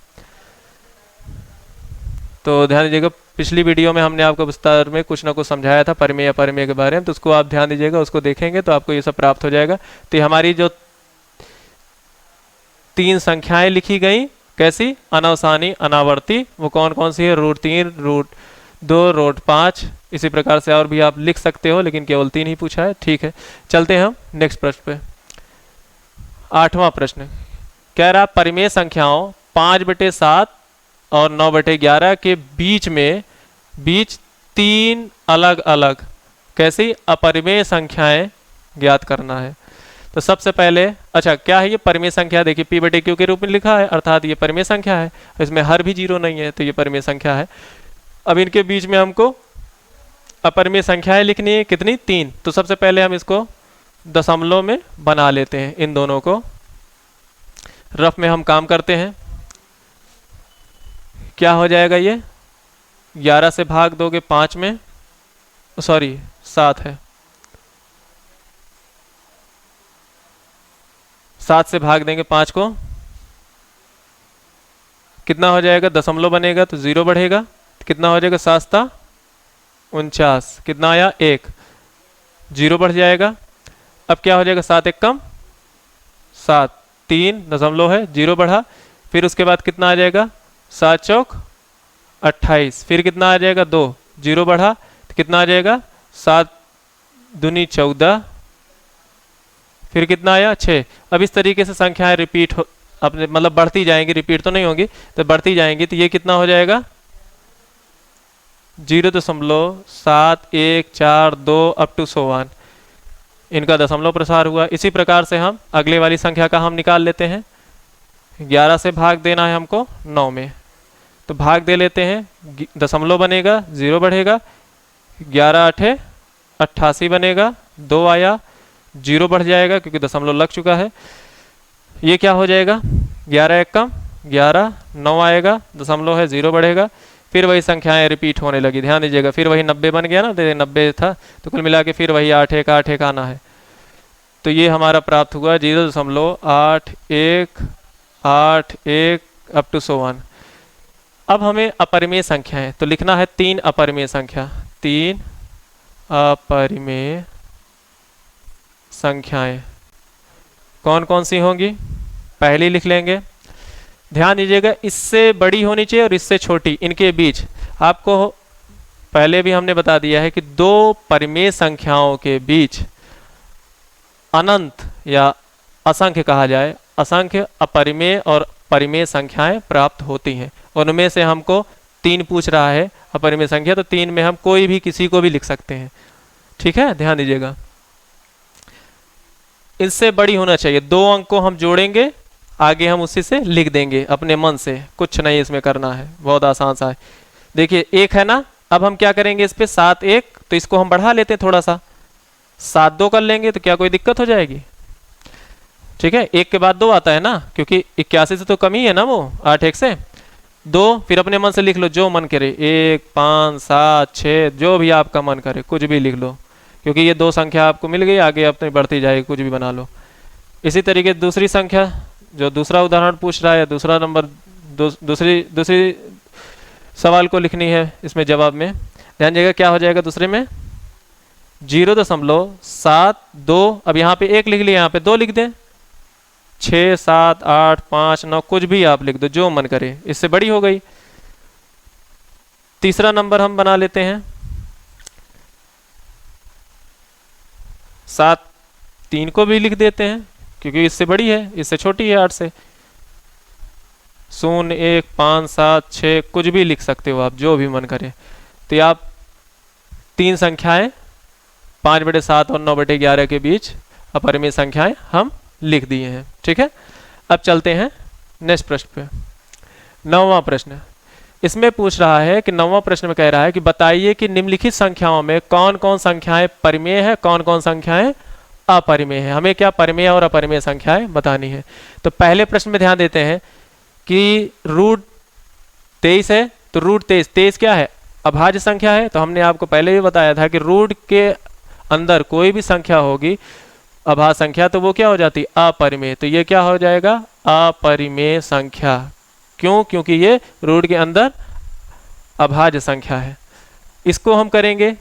तो ध्यान दीजिएगा, पिछली वीडियो में हमने आपको विस्तार में कुछ ना कुछ समझाया था परिमेय अपरिमेय के बारे में, तो उसको आप ध्यान दीजिएगा, उसको देखेंगे तो आपको ये सब प्राप्त हो जाएगा। तो ये हमारी जो 3 संख्याएं लिखी गई कैसी, अनवसानी अनावर्ती, वो कौन कौन सी है, √3, √2, √5, इसी प्रकार से और भी आप लिख सकते हो, लेकिन केवल 3 ही पूछा है। ठीक है, चलते हैं हम नेक्स्ट प्रश्न पे। 8वां प्रश्न कह रहा परिमेय संख्याओं 5/7 और 9/11 के बीच 3 अलग अलग कैसी अपरिमेय संख्याएं ज्ञात करना है। तो सबसे पहले, अच्छा क्या है ये परिमेय संख्या, देखिए p/q के रूप में लिखा है, अर्थात ये परिमेय संख्या है, इसमें हर भी 0 नहीं है, तो ये परिमेय संख्या है। अब इनके बीच में हमको अपरिमेय संख्याएं लिखनी है, कितनी, 3। तो सबसे पहले हम इसको दशमलव में बना लेते हैं, इन दोनों को रफ में हम काम करते हैं। क्या हो जाएगा ये, 11 से भाग दोगे 5 में, सॉरी 7 है, 7 से भाग देंगे 5 को, कितना हो जाएगा, दशमलव बनेगा तो 0 बढ़ेगा, कितना हो जाएगा, 7 49, कितना आया 1, 0 बढ़ जाएगा। अब क्या हो जाएगा, 7 1 कम 7, 3 दशमलव है, 0 बढ़ा, फिर उसके बाद कितना आ जाएगा, 7 चौक 28, फिर कितना आ जाएगा 2, 0 बढ़ा तो कितना आ जाएगा, 7 दूनी 14, फिर कितना आया 6। अब इस तरीके से संख्याएं रिपीट हो, अपने मतलब बढ़ती जाएंगी, रिपीट तो नहीं होंगी, तो बढ़ती जाएंगी, तो ये कितना हो जाएगा, 0.714 अप टू 100 इनका दशमलव प्रसार हुआ। इसी प्रकार से हम अगले वाली संख्या का हम निकाल लेते हैं। 11 से भाग देना है हमको 9 में, तो भाग दे लेते हैं, दशमलव बनेगा, 0 बढ़ेगा, 11 8 88 बनेगा, 2 आया, 0 बढ़ जाएगा क्योंकि दशमलव लग चुका है। ये क्या हो जाएगा, 11 1 कम 11, 9 आएगा, दशमलव है, 0 बढ़ेगा, फिर वही संख्याएं रिपीट होने लगी। ध्यान दीजिएगा, फिर वही 90 बन गया ना, 90 था, तो कुल मिला के फिर वही 8 1 आना है। तो ये हमारा प्राप्त हुआ 0.8181 अप टू 100। अब हमें अपरिमेय संख्या है, तो लिखना है 3 अपरिमेय संख्या, 3 अपरिमेय संख्याएं कौन कौन सी होंगी, पहली लिख लेंगे। ध्यान दीजिएगा, इससे बड़ी होनी चाहिए और इससे छोटी, इनके बीच आपको पहले भी हमने बता दिया है कि 2 परिमेय संख्याओं के बीच अनंत या असंख्य कहा जाए, असंख्य अपरिमेय और परिमेय संख्याएं प्राप्त होती हैं। उनमें से हमको 3 पूछ रहा है अपरिमेय संख्या, तो 3 में हम कोई भी किसी को भी लिख सकते हैं। ठीक है, ध्यान दीजिएगा, इससे बड़ी होना चाहिए, 2 अंक को हम जोड़ेंगे, आगे हम उसी से लिख देंगे अपने मन से, कुछ नहीं इसमें करना है, बहुत आसान सा है। देखिए 1 है ना, अब हम क्या करेंगे इस पे 7 1, तो इसको हम बढ़ा लेते हैं थोड़ा सा, 7 2 कर लेंगे, तो क्या कोई दिक्कत हो जाएगी। ठीक है, 1 के बाद 2 आता है ना, क्योंकि 81 से तो कम ही है ना वो, 8 1 से 2, फिर अपने मन से लिख लो जो मन करे, 1 5 7 6, जो भी आपका मन करे कुछ भी लिख लो, क्योंकि ये 2 संख्या आपको मिल गई, आगे अपनी बढ़ती जाएगी, कुछ भी बना लो। इसी तरीके दूसरी संख्या जो दूसरा उदाहरण पूछ रहा है, दूसरा नंबर, दूसरी सवाल को लिखनी है इसमें जवाब में। ध्यान दीजिएगा क्या हो जाएगा दूसरे में, 0.72, अब यहाँ पे 1 लिख लिया, यहाँ पे 2 लिख दें, 6 7 8 5 9, कुछ भी आप लिख दो जो मन करे, इससे बड़ी हो गई। तीसरा नंबर हम बना लेते हैं 7 3 को भी लिख देते हैं, क्योंकि इससे बड़ी है, इससे छोटी है 8 से। 0 1 5 7 6 कुछ भी लिख सकते हो आप, जो भी मन करे। तो ये आप 3 संख्याएं 5/7 और 9/11 के बीच अपरिमेय संख्याएं हम लिख दिए हैं। ठीक है, अब चलते हैं नेक्स्ट प्रश्न पे। 9वां प्रश्न, इसमें पूछ रहा है कि 9वां प्रश्न में कह रहा है कि बताइए कि निम्नलिखित संख्याओं में कौन कौन संख्याएं परिमेय है, कौन कौन संख्याएं अपरिमेय है। हमें क्या परिमेय और अपरिमेय संख्याएं बतानी है। तो पहले प्रश्न में ध्यान देते हैं कि √23 है, तो √23 क्या है, अभाज्य संख्या है, तो हमने आपको पहले भी बताया था कि रूट के अंदर कोई भी संख्या होगी अभाज्य संख्या, तो वो क्या हो जाती है, अपरिमेय। तो ये क्या हो जाएगा, अपरिमेय संख्या। क्यों, क्योंकि ये रूट के अंदर अभाज्य संख्या है। इसको हम करेंगे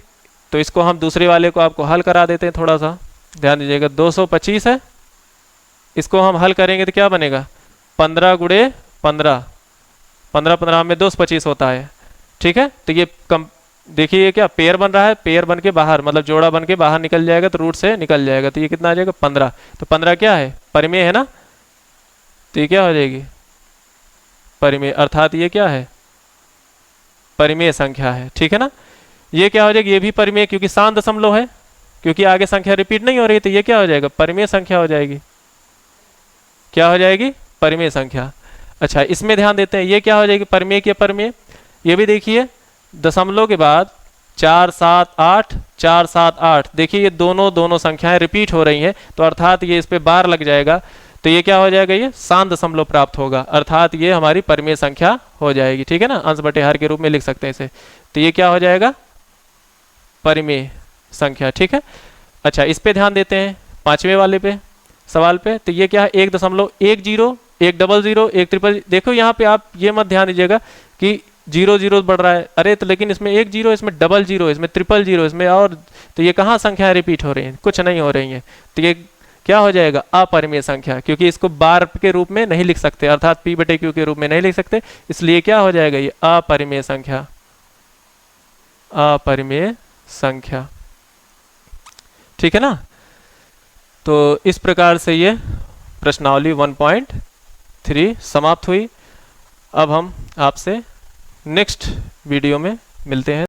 तो इसको हम दूसरे वाले को आपको हल करा देते हैं, थोड़ा सा ध्यान दीजिएगा। 225 है, इसको हम हल करेंगे तो क्या बनेगा, 15 गुणे 15, 15 15 में 225 होता है, ठीक है। तो ये देखिए ये क्या पेयर बन रहा है, पेयर बन के बाहर, मतलब जोड़ा बन के बाहर निकल जाएगा, तो रूट से निकल जाएगा, तो ये कितना आ जाएगा 15। तो 15 क्या है, परिमेय है ना, तो ये क्या हो जाएगी, परिमेय, अर्थात ये क्या है, परिमेय संख्या है, ठीक है ना। ये क्या हो जाएगी, ये भी परिमेय, क्योंकि शांत दशमलव है, क्योंकि आगे संख्या रिपीट नहीं हो रही, तो ये क्या हो जाएगा, परिमेय संख्या हो जाएगी। क्या हो जाएगी, परिमेय संख्या। अच्छा, इसमें ध्यान देते हैं, ये क्या हो जाएगी, परिमेय की अपरिमेय। ये भी देखिए दशमलव के बाद 4 7 8 4 7 8, देखिए ये दोनों संख्याएं रिपीट हो रही हैं, तो अर्थात ये इस पे बार लग जाएगा, तो ये क्या हो जाएगा, ये शांत दशमलव प्राप्त होगा, अर्थात ये हमारी परिमेय संख्या हो जाएगी, ठीक है ना। अंश बटे हर के रूप में लिख सकते हैं इसे, तो ये क्या हो जाएगा, परिमेय संख्या, ठीक है। अच्छा, इस पे ध्यान देते हैं, पांचवें वाले पे सवाल पे, तो ये क्या है, 1.10 1 0 1 00 1 ट्रिपल। देखो यहाँ पे आप ये मत ध्यान दीजिएगा कि 0 0 बढ़ रहा है, अरे तो लेकिन इसमें 1 0, इसमें 00, इसमें 000, इसमें और, तो ये कहाँ संख्या रिपीट हो रही है, कुछ नहीं हो रही है, तो ये क्या हो जाएगा, अपरिमेय संख्या, क्योंकि इसको बार के रूप में नहीं लिख सकते, अर्थात p बटे q के रूप में नहीं लिख सकते, इसलिए क्या हो जाएगा, ये अपरिमेय संख्या, अपरिमेय संख्या, ठीक है ना। तो इस प्रकार से ये प्रश्नावली 1.3 समाप्त हुई। अब हम आपसे नेक्स्ट वीडियो में मिलते हैं।